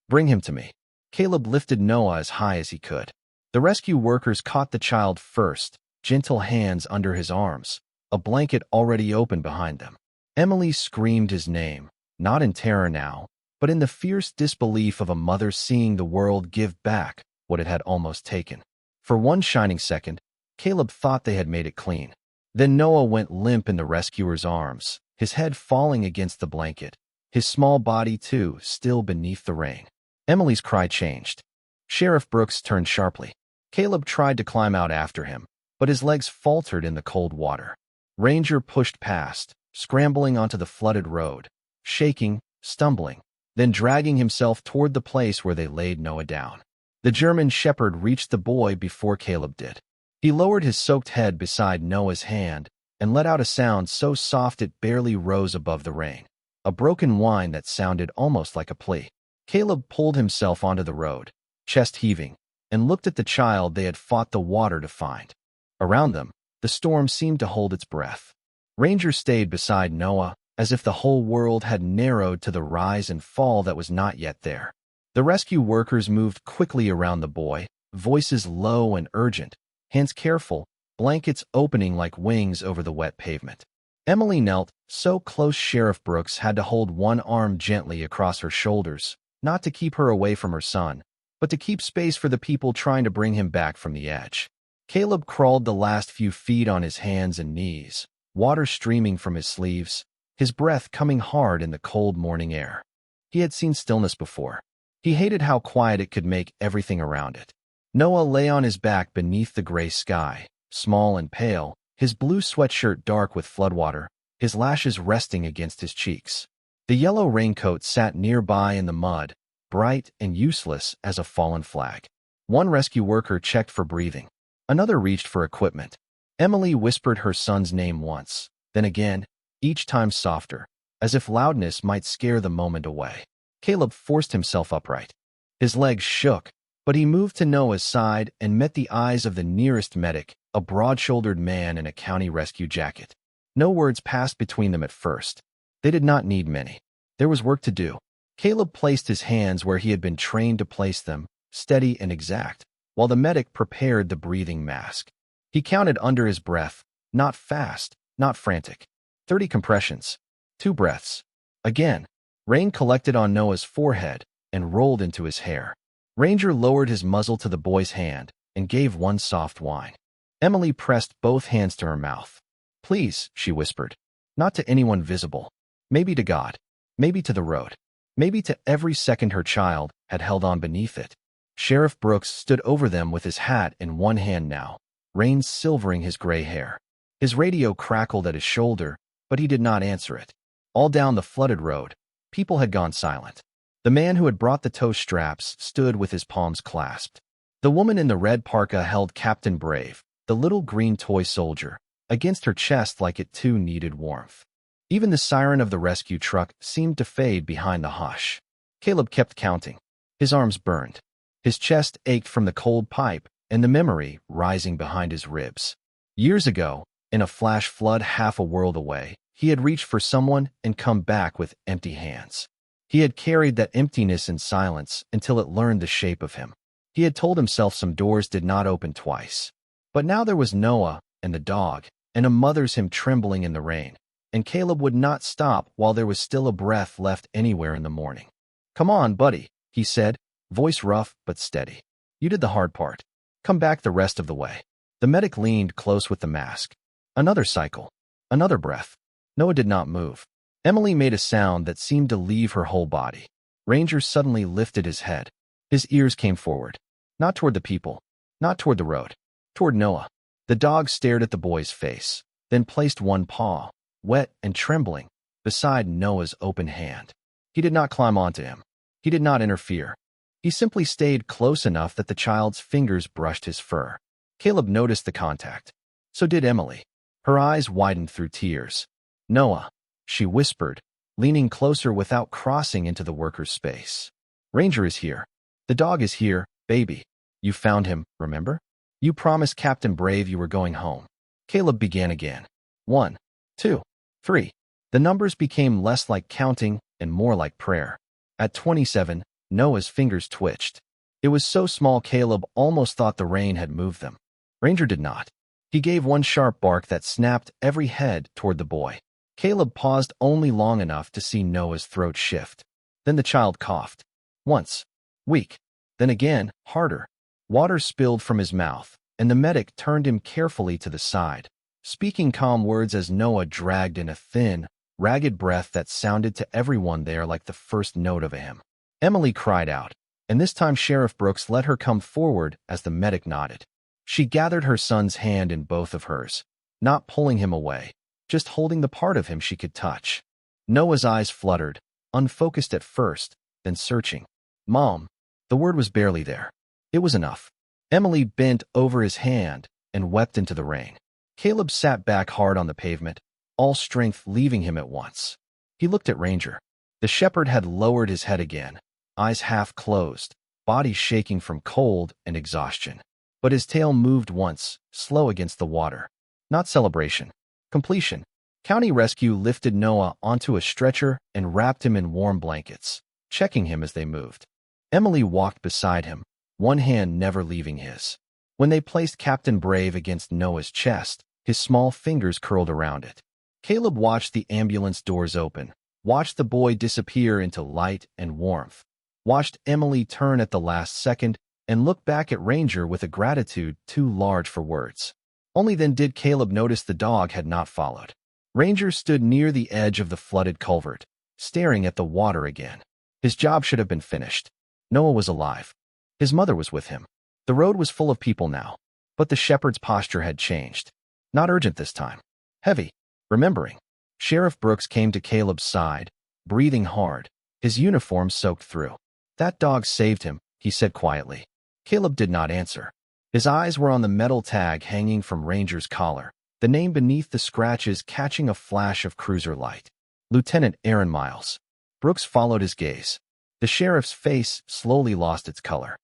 Bring him to me. Caleb lifted Noah as high as he could. The rescue workers caught the child first, gentle hands under his arms, a blanket already open behind them. Emily screamed his name, not in terror now, but in the fierce disbelief of a mother seeing the world give back what it had almost taken. For one shining second, Caleb thought they had made it clean. Then Noah went limp in the rescuer's arms, his head falling against the blanket, his small body, too, still beneath the rain. Emily's cry changed. Sheriff Brooks turned sharply. Caleb tried to climb out after him, but his legs faltered in the cold water. Ranger pushed past, scrambling onto the flooded road, shaking, stumbling, then dragging himself toward the place where they laid Noah down. The German shepherd reached the boy before Caleb did. He lowered his soaked head beside Noah's hand and let out a sound so soft it barely rose above the rain, a broken whine that sounded almost like a plea. Caleb pulled himself onto the road, chest heaving, and looked at the child they had fought the water to find. Around them, the storm seemed to hold its breath. Ranger stayed beside Noah, as if the whole world had narrowed to the rise and fall that was not yet there. The rescue workers moved quickly around the boy, voices low and urgent, hands careful, blankets opening like wings over the wet pavement. Emily knelt, so close Sheriff Brooks had to hold one arm gently across her shoulders, not to keep her away from her son, but to keep space for the people trying to bring him back from the edge. Caleb crawled the last few feet on his hands and knees, water streaming from his sleeves, his breath coming hard in the cold morning air. He had seen stillness before. He hated how quiet it could make everything around it. Noah lay on his back beneath the gray sky, small and pale, his blue sweatshirt dark with floodwater, his lashes resting against his cheeks. The yellow raincoat sat nearby in the mud, bright and useless as a fallen flag. One rescue worker checked for breathing. Another reached for equipment. Emily whispered her son's name once, then again, each time softer, as if loudness might scare the moment away. Caleb forced himself upright. His legs shook, but he moved to Noah's side and met the eyes of the nearest medic, a broad-shouldered man in a county rescue jacket. No words passed between them at first. They did not need many. There was work to do. Caleb placed his hands where he had been trained to place them, steady and exact, while the medic prepared the breathing mask. He counted under his breath, not fast, not frantic. 30 compressions. 2 breaths. Again. Rain collected on Noah's forehead and rolled into his hair. Ranger lowered his muzzle to the boy's hand and gave one soft whine. Emily pressed both hands to her mouth. "Please," she whispered. "Not to anyone visible. Maybe to God. Maybe to the road. Maybe to every second her child had held on beneath it." Sheriff Brooks stood over them with his hat in one hand now, rain silvering his gray hair. His radio crackled at his shoulder, but he did not answer it. All down the flooded road, people had gone silent. The man who had brought the tow straps stood with his palms clasped. The woman in the red parka held Captain Brave, the little green toy soldier, against her chest like it too needed warmth. Even the siren of the rescue truck seemed to fade behind the hush. Caleb kept counting. His arms burned. His chest ached from the cold pipe and the memory rising behind his ribs. Years ago, in a flash flood half a world away, he had reached for someone and come back with empty hands. He had carried that emptiness in silence until it learned the shape of him. He had told himself some doors did not open twice. But now there was Noah and the dog, and a mother's him trembling in the rain, and Caleb would not stop while there was still a breath left anywhere in the morning. "Come on, buddy," he said, voice rough but steady. "You did the hard part. Come back the rest of the way." The medic leaned close with the mask. Another cycle. Another breath. Noah did not move. Emily made a sound that seemed to leave her whole body. Ranger suddenly lifted his head. His ears came forward. Not toward the people. Not toward the road. Toward Noah. The dog stared at the boy's face, then placed one paw, wet and trembling, beside Noah's open hand. He did not climb onto him. He did not interfere. He simply stayed close enough that the child's fingers brushed his fur. Caleb noticed the contact. So did Emily. Her eyes widened through tears. "Noah," she whispered, leaning closer without crossing into the worker's space. "Ranger is here. The dog is here, baby. You found him, remember? You promised Captain Brave you were going home." Caleb began again. 1, 2, 3. The numbers became less like counting and more like prayer. At 27, Noah's fingers twitched. It was so small Caleb almost thought the rain had moved them. Ranger did not. He gave one sharp bark that snapped every head toward the boy. Caleb paused only long enough to see Noah's throat shift. Then the child coughed. Once. Weak. Then again, harder. Water spilled from his mouth, and the medic turned him carefully to the side, speaking calm words as Noah dragged in a thin, ragged breath that sounded to everyone there like the first note of a hymn. Emily cried out, and this time Sheriff Brooks let her come forward as the medic nodded. She gathered her son's hand in both of hers, not pulling him away, just holding the part of him she could touch. Noah's eyes fluttered, unfocused at first, then searching. "Mom." The word was barely there. It was enough. Emily bent over his hand and wept into the rain. Caleb sat back hard on the pavement, all strength leaving him at once. He looked at Ranger. The shepherd had lowered his head again, eyes half closed, body shaking from cold and exhaustion. But his tail moved once, slow against the water. Not celebration. Completion. County Rescue lifted Noah onto a stretcher and wrapped him in warm blankets, checking him as they moved. Emily walked beside him, one hand never leaving his. When they placed Captain Brave against Noah's chest, his small fingers curled around it. Caleb watched the ambulance doors open, watched the boy disappear into light and warmth, watched Emily turn at the last second and look back at Ranger with a gratitude too large for words. Only then did Caleb notice the dog had not followed. Ranger stood near the edge of the flooded culvert, staring at the water again. His job should have been finished. Noah was alive. His mother was with him. The road was full of people now, but the shepherd's posture had changed. Not urgent this time. Heavy. Remembering. Sheriff Brooks came to Caleb's side, breathing hard, his uniform soaked through. "That dog saved him," he said quietly. Caleb did not answer. His eyes were on the metal tag hanging from Ranger's collar, the name beneath the scratches catching a flash of cruiser light. Lieutenant Aaron Miles. Brooks followed his gaze. The sheriff's face slowly lost its color.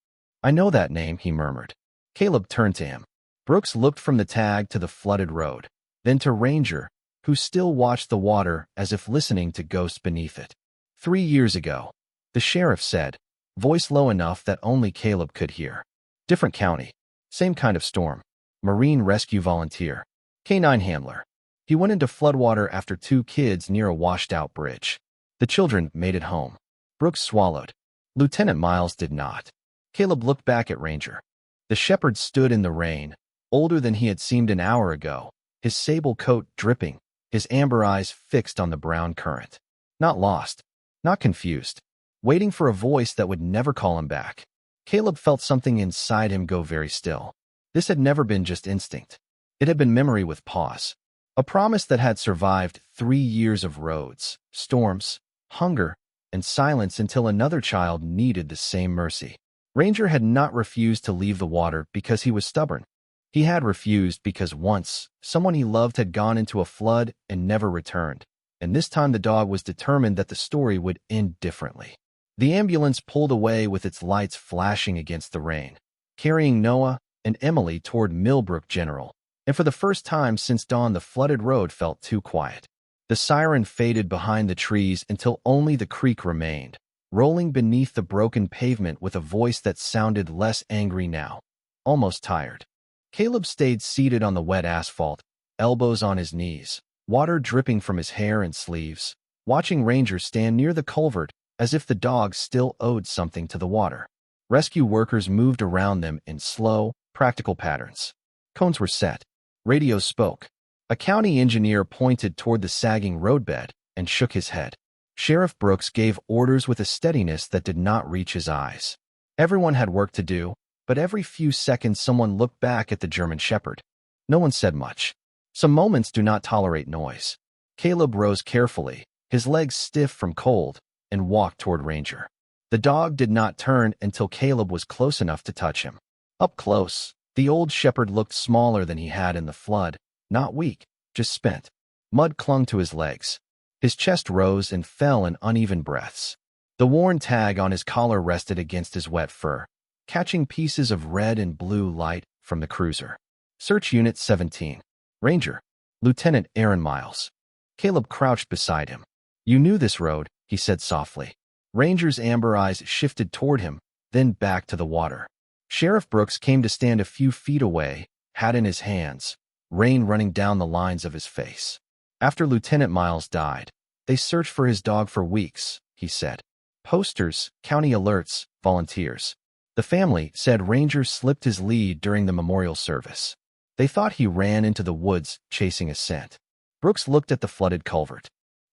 "I know that name," he murmured. Caleb turned to him. Brooks looked from the tag to the flooded road, then to Ranger, who still watched the water as if listening to ghosts beneath it. 3 years ago, the sheriff said, voice low enough that only Caleb could hear. Different county. Same kind of storm. Marine rescue volunteer. Canine handler. He went into floodwater after 2 kids near a washed-out bridge. The children made it home. Brooks swallowed. Lieutenant Miles did not. Caleb looked back at Ranger. The shepherd stood in the rain, older than he had seemed an hour ago, his sable coat dripping, his amber eyes fixed on the brown current. Not lost. Not confused. Waiting for a voice that would never call him back. Caleb felt something inside him go very still. This had never been just instinct. It had been memory with pause. A promise that had survived 3 years of roads, storms, hunger, and silence until another child needed the same mercy. Ranger had not refused to leave the water because he was stubborn. He had refused because once, someone he loved had gone into a flood and never returned, and this time the dog was determined that the story would end differently. The ambulance pulled away with its lights flashing against the rain, carrying Noah and Emily toward Millbrook General, and for the first time since dawn the flooded road felt too quiet. The siren faded behind the trees until only the creek remained, rolling beneath the broken pavement with a voice that sounded less angry now, almost tired. Caleb stayed seated on the wet asphalt, elbows on his knees, water dripping from his hair and sleeves, watching Ranger stand near the culvert as if the dog still owed something to the water. Rescue workers moved around them in slow, practical patterns. Cones were set. Radios spoke. A county engineer pointed toward the sagging roadbed and shook his head. Sheriff Brooks gave orders with a steadiness that did not reach his eyes. Everyone had work to do, but every few seconds someone looked back at the German shepherd. No one said much. Some moments do not tolerate noise. Caleb rose carefully, his legs stiff from cold, and walked toward Ranger. The dog did not turn until Caleb was close enough to touch him. Up close, the old shepherd looked smaller than he had in the flood, not weak, just spent. Mud clung to his legs. His chest rose and fell in uneven breaths. The worn tag on his collar rested against his wet fur, catching pieces of red and blue light from the cruiser. Search Unit 17. Ranger. Lieutenant Aaron Miles. Caleb crouched beside him. "You knew this road," he said softly. Ranger's amber eyes shifted toward him, then back to the water. Sheriff Brooks came to stand a few feet away, hat in his hands, rain running down the lines of his face. "After Lieutenant Miles died, they searched for his dog for weeks," he said. "Posters, county alerts, volunteers. The family said Ranger slipped his lead during the memorial service. They thought he ran into the woods chasing a scent." Brooks looked at the flooded culvert.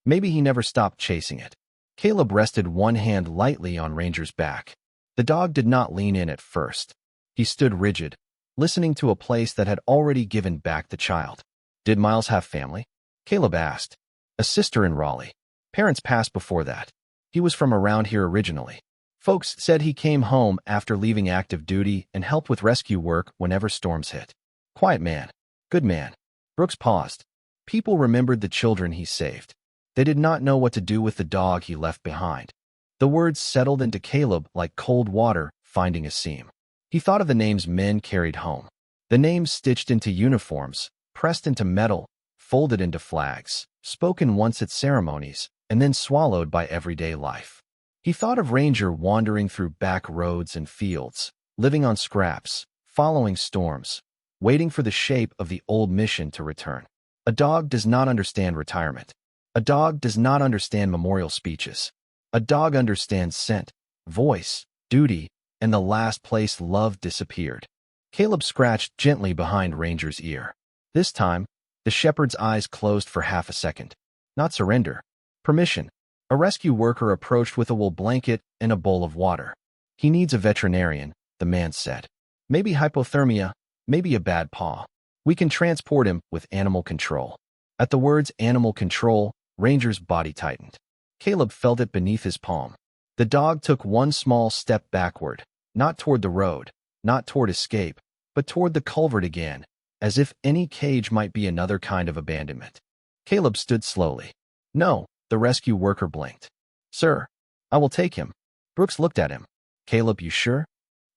Maybe he never stopped chasing it. Caleb rested one hand lightly on Ranger's back. The dog did not lean in at first. He stood rigid, listening to a place that had already given back the child. "Did Miles have family?" Caleb asked. "A sister in Raleigh. Parents passed before that. He was from around here originally. Folks said he came home after leaving active duty and helped with rescue work whenever storms hit. Quiet man. Good man." Brooks paused. People remembered the children he saved. They did not know what to do with the dog he left behind. The words settled into Caleb like cold water finding a seam. He thought of the names men carried home. The names stitched into uniforms, pressed into metal, folded into flags, spoken once at ceremonies, and then swallowed by everyday life. He thought of Ranger wandering through back roads and fields, living on scraps, following storms, waiting for the shape of the old mission to return. A dog does not understand retirement. A dog does not understand memorial speeches. A dog understands scent, voice, duty, and the last place love disappeared. Caleb scratched gently behind Ranger's ear. This time, The shepherd's eyes closed for half a second. Not surrender. Permission. A rescue worker approached with a wool blanket and a bowl of water. He needs a veterinarian, the man said. Maybe hypothermia, maybe a bad paw. We can transport him with animal control. At the words animal control, Ranger's body tightened. Caleb felt it beneath his palm. The dog took one small step backward, not toward the road, not toward escape, but toward the culvert again, as if any cage might be another kind of abandonment. Caleb stood slowly. No, the rescue worker blinked. Sir, I will take him. Brooks looked at him. Caleb, you sure?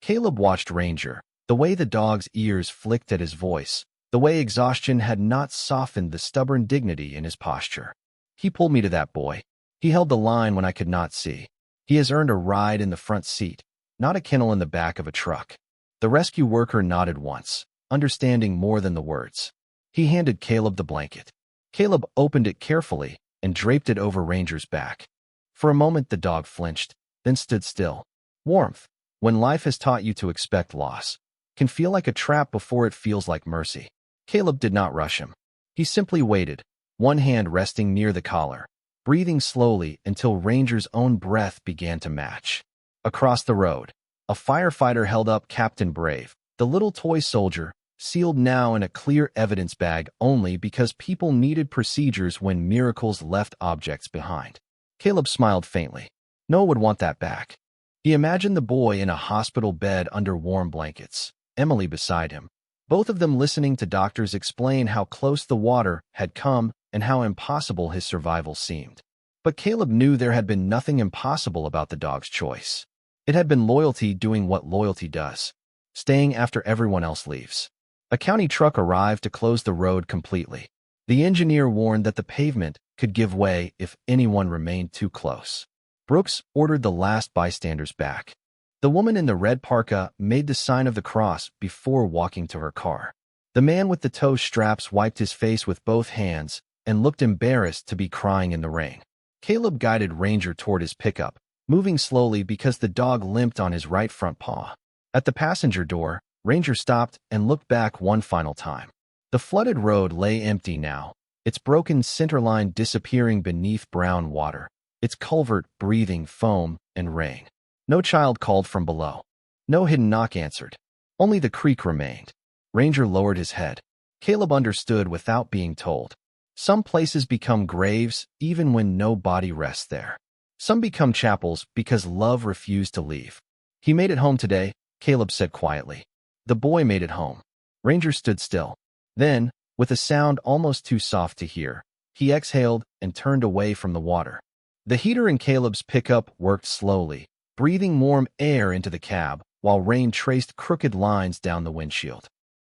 Caleb watched Ranger, the way the dog's ears flicked at his voice, the way exhaustion had not softened the stubborn dignity in his posture. He pulled me to that boy. He held the line when I could not see. He has earned a ride in the front seat, not a kennel in the back of a truck. The rescue worker nodded once, understanding more than the words. He handed Caleb the blanket. Caleb opened it carefully and draped it over Ranger's back. For a moment the dog flinched, then stood still. Warmth, when life has taught you to expect loss, can feel like a trap before it feels like mercy. Caleb did not rush him. He simply waited, one hand resting near the collar, breathing slowly until Ranger's own breath began to match. Across the road, a firefighter held up Captain Brave, the little toy soldier, sealed now in a clear evidence bag only because people needed procedures when miracles left objects behind. Caleb smiled faintly. Noah would want that back. He imagined the boy in a hospital bed under warm blankets, Emily beside him, both of them listening to doctors explain how close the water had come and how impossible his survival seemed. But Caleb knew there had been nothing impossible about the dog's choice. It had been loyalty doing what loyalty does, staying after everyone else leaves. A county truck arrived to close the road completely. The engineer warned that the pavement could give way if anyone remained too close. Brooks ordered the last bystanders back. The woman in the red parka made the sign of the cross before walking to her car. The man with the toe straps wiped his face with both hands and looked embarrassed to be crying in the rain. Caleb guided Ranger toward his pickup, moving slowly because the dog limped on his right front paw. At the passenger door, Ranger stopped and looked back one final time. The flooded road lay empty now, its broken centerline disappearing beneath brown water, its culvert breathing foam and rain. No child called from below. No hidden knock answered. Only the creek remained. Ranger lowered his head. Caleb understood without being told. Some places become graves even when no body rests there. Some become chapels because love refused to leave. He made it home today, Caleb said quietly. The boy made it home. Ranger stood still. Then, with a sound almost too soft to hear, he exhaled and turned away from the water. The heater in Caleb's pickup worked slowly, breathing warm air into the cab while rain traced crooked lines down the windshield.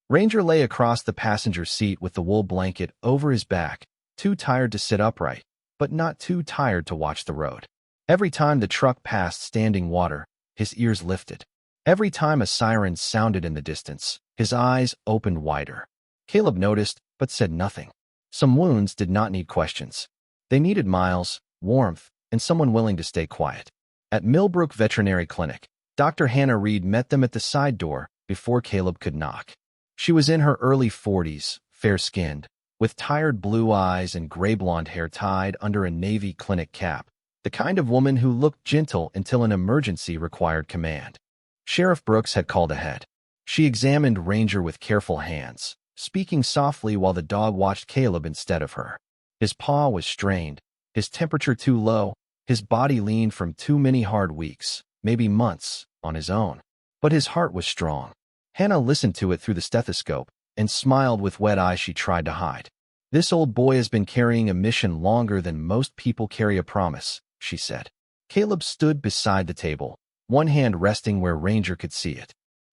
Ranger lay across the passenger seat with the wool blanket over his back, too tired to sit upright, but not too tired to watch the road. Every time the truck passed standing water, his ears lifted. Every time a siren sounded in the distance, his eyes opened wider. Caleb noticed, but said nothing. Some wounds did not need questions. They needed miles, warmth, and someone willing to stay quiet. At Millbrook Veterinary Clinic, Dr. Hannah Reed met them at the side door before Caleb could knock. She was in her early 40s, fair-skinned, with tired blue eyes and gray-blonde hair tied under a navy clinic cap, the kind of woman who looked gentle until an emergency required command. Sheriff Brooks had called ahead. She examined Ranger with careful hands, speaking softly while the dog watched Caleb instead of her. His paw was strained, his temperature too low, his body lean from too many hard weeks, maybe months, on his own. But his heart was strong. Hannah listened to it through the stethoscope and smiled with wet eyes she tried to hide. This old boy has been carrying a mission longer than most people carry a promise, she said. Caleb stood beside the table, one hand resting where Ranger could see it.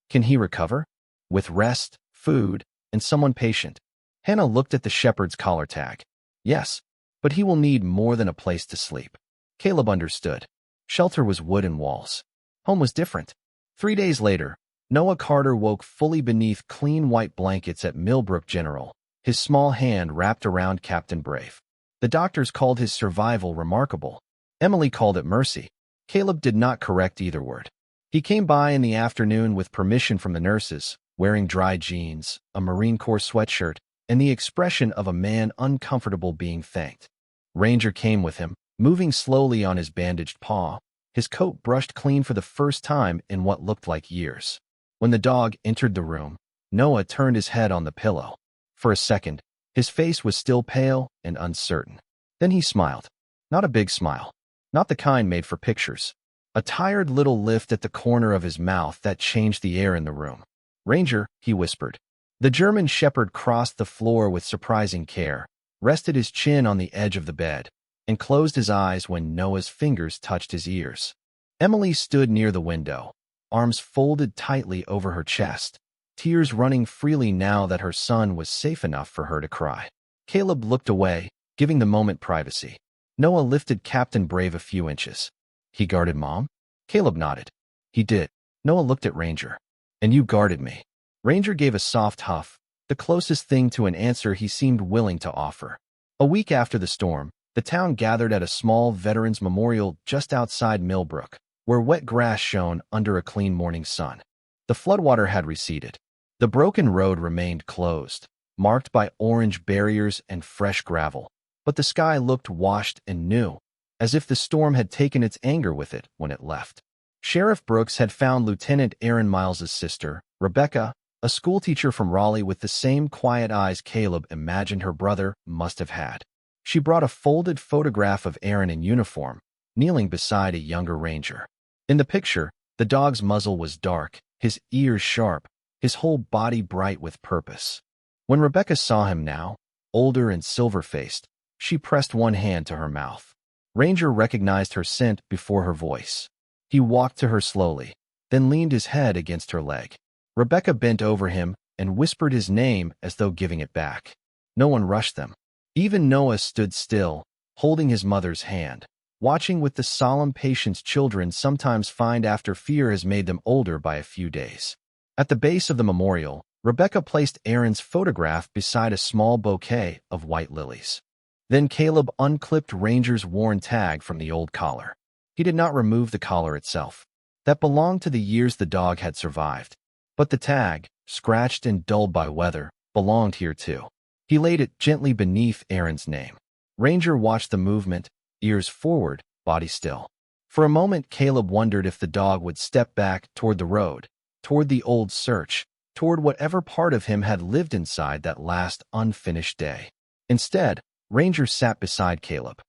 Can he recover? With rest, food, and someone patient. Hannah looked at the shepherd's collar tag. Yes, but he will need more than a place to sleep. Caleb understood. Shelter was wood and walls. Home was different. 3 days later, Noah Carter woke fully beneath clean white blankets at Millbrook General, his small hand wrapped around Captain Brave. The doctors called his survival remarkable. Emily called it mercy. Caleb did not correct either word. He came by in the afternoon with permission from the nurses, wearing dry jeans, a Marine Corps sweatshirt, and the expression of a man uncomfortable being thanked. Ranger came with him, moving slowly on his bandaged paw, his coat brushed clean for the first time in what looked like years. When the dog entered the room, Noah turned his head on the pillow. For a second, his face was still pale and uncertain. Then he smiled. Not a big smile. Not the kind made for pictures. A tired little lift at the corner of his mouth that changed the air in the room. "Ranger," he whispered. The German shepherd crossed the floor with surprising care, rested his chin on the edge of the bed, and closed his eyes when Noah's fingers touched his ears. Emily stood near the window, arms folded tightly over her chest, tears running freely now that her son was safe enough for her to cry. Caleb looked away, giving the moment privacy. Noah lifted Captain Brave a few inches. "He guarded Mom?" Caleb nodded. "He did." Noah looked at Ranger. "And you guarded me." Ranger gave a soft huff, the closest thing to an answer he seemed willing to offer. A week after the storm, the town gathered at a small veterans memorial just outside Millbrook, where wet grass shone under a clean morning sun. The floodwater had receded. The broken road remained closed, marked by orange barriers and fresh gravel, but the sky looked washed and new, as if the storm had taken its anger with it when it left. Sheriff Brooks had found Lieutenant Aaron Miles's sister, Rebecca, a schoolteacher from Raleigh with the same quiet eyes Caleb imagined her brother must have had. She brought a folded photograph of Aaron in uniform, kneeling beside a younger ranger. In the picture, the dog's muzzle was dark, his ears sharp, his whole body bright with purpose. When Rebecca saw him now, older and silver-faced, she pressed one hand to her mouth. Ranger recognized her scent before her voice. He walked to her slowly, then leaned his head against her leg. Rebecca bent over him and whispered his name as though giving it back. No one rushed them. Even Noah stood still, holding his mother's hand, watching with the solemn patience children sometimes find after fear has made them older by a few days. At the base of the memorial, Rebecca placed Aaron's photograph beside a small bouquet of white lilies. Then Caleb unclipped Ranger's worn tag from the old collar. He did not remove the collar itself. That belonged to the years the dog had survived. But the tag, scratched and dulled by weather, belonged here too. He laid it gently beneath Aaron's name. Ranger watched the movement, ears forward, body still. For a moment, Caleb wondered if the dog would step back toward the road, toward the old search, toward whatever part of him had lived inside that last unfinished day. Instead, Ranger sat beside Caleb.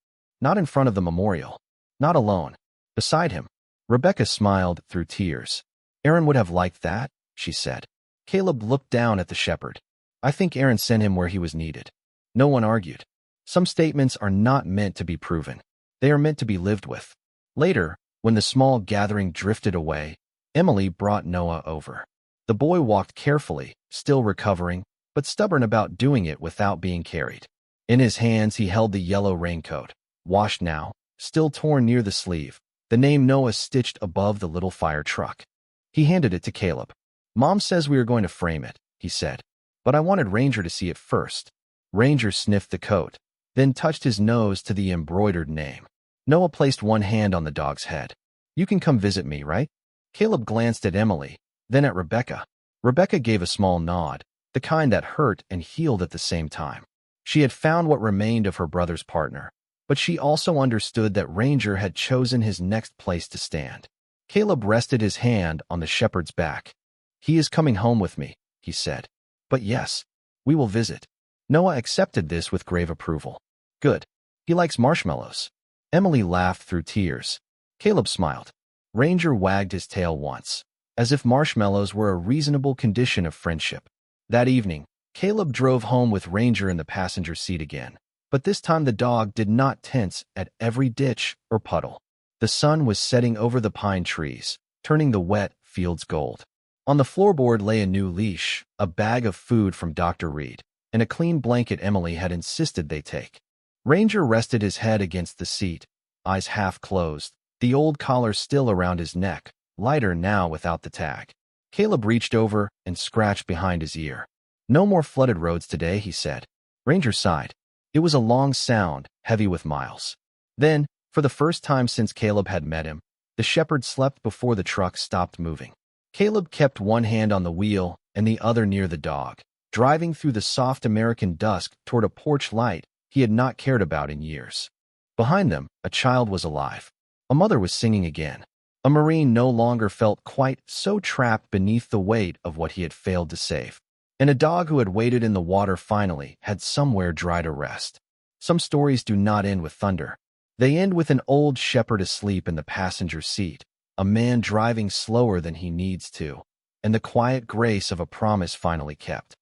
Not in front of the memorial. Not alone. Beside him. Rebecca smiled through tears. "Aaron would have liked that," she said. Caleb looked down at the shepherd. "I think Aaron sent him where he was needed." No one argued. Some statements are not meant to be proven. They are meant to be lived with. Later, when the small gathering drifted away, Emily brought Noah over. The boy walked carefully, still recovering, but stubborn about doing it without being carried. In his hands he held the yellow raincoat, washed now, still torn near the sleeve, the name Noah stitched above the little fire truck. He handed it to Caleb. "Mom says we are going to frame it," he said, "but I wanted Ranger to see it first." Ranger sniffed the coat, then touched his nose to the embroidered name. Noah placed one hand on the dog's head. "You can come visit me, right?" Caleb glanced at Emily, then at Rebecca. Rebecca gave a small nod, the kind that hurt and healed at the same time. She had found what remained of her brother's partner, but she also understood that Ranger had chosen his next place to stand. Caleb rested his hand on the shepherd's back. "He is coming home with me," he said. "But yes, we will visit." Noah accepted this with grave approval. "Good. He likes marshmallows." Emily laughed through tears. Caleb smiled. Ranger wagged his tail once, as if marshmallows were a reasonable condition of friendship. That evening, Caleb drove home with Ranger in the passenger seat again, but this time the dog did not tense at every ditch or puddle. The sun was setting over the pine trees, turning the wet fields gold. On the floorboard lay a new leash, a bag of food from Dr. Reed, and a clean blanket Emily had insisted they take. Ranger rested his head against the seat, eyes half closed, the old collar still around his neck, lighter now without the tag. Caleb reached over and scratched behind his ear. "No more flooded roads today," he said. Ranger sighed. It was a long sound, heavy with miles. Then, for the first time since Caleb had met him, the shepherd slept before the truck stopped moving. Caleb kept one hand on the wheel and the other near the dog, driving through the soft American dusk toward a porch light he had not cared about in years. Behind them, a child was alive. A mother was singing again. A Marine no longer felt quite so trapped beneath the weight of what he had failed to save. And a dog who had waded in the water finally had somewhere dry to rest. Some stories do not end with thunder. They end with an old shepherd asleep in the passenger seat, a man driving slower than he needs to, and the quiet grace of a promise finally kept.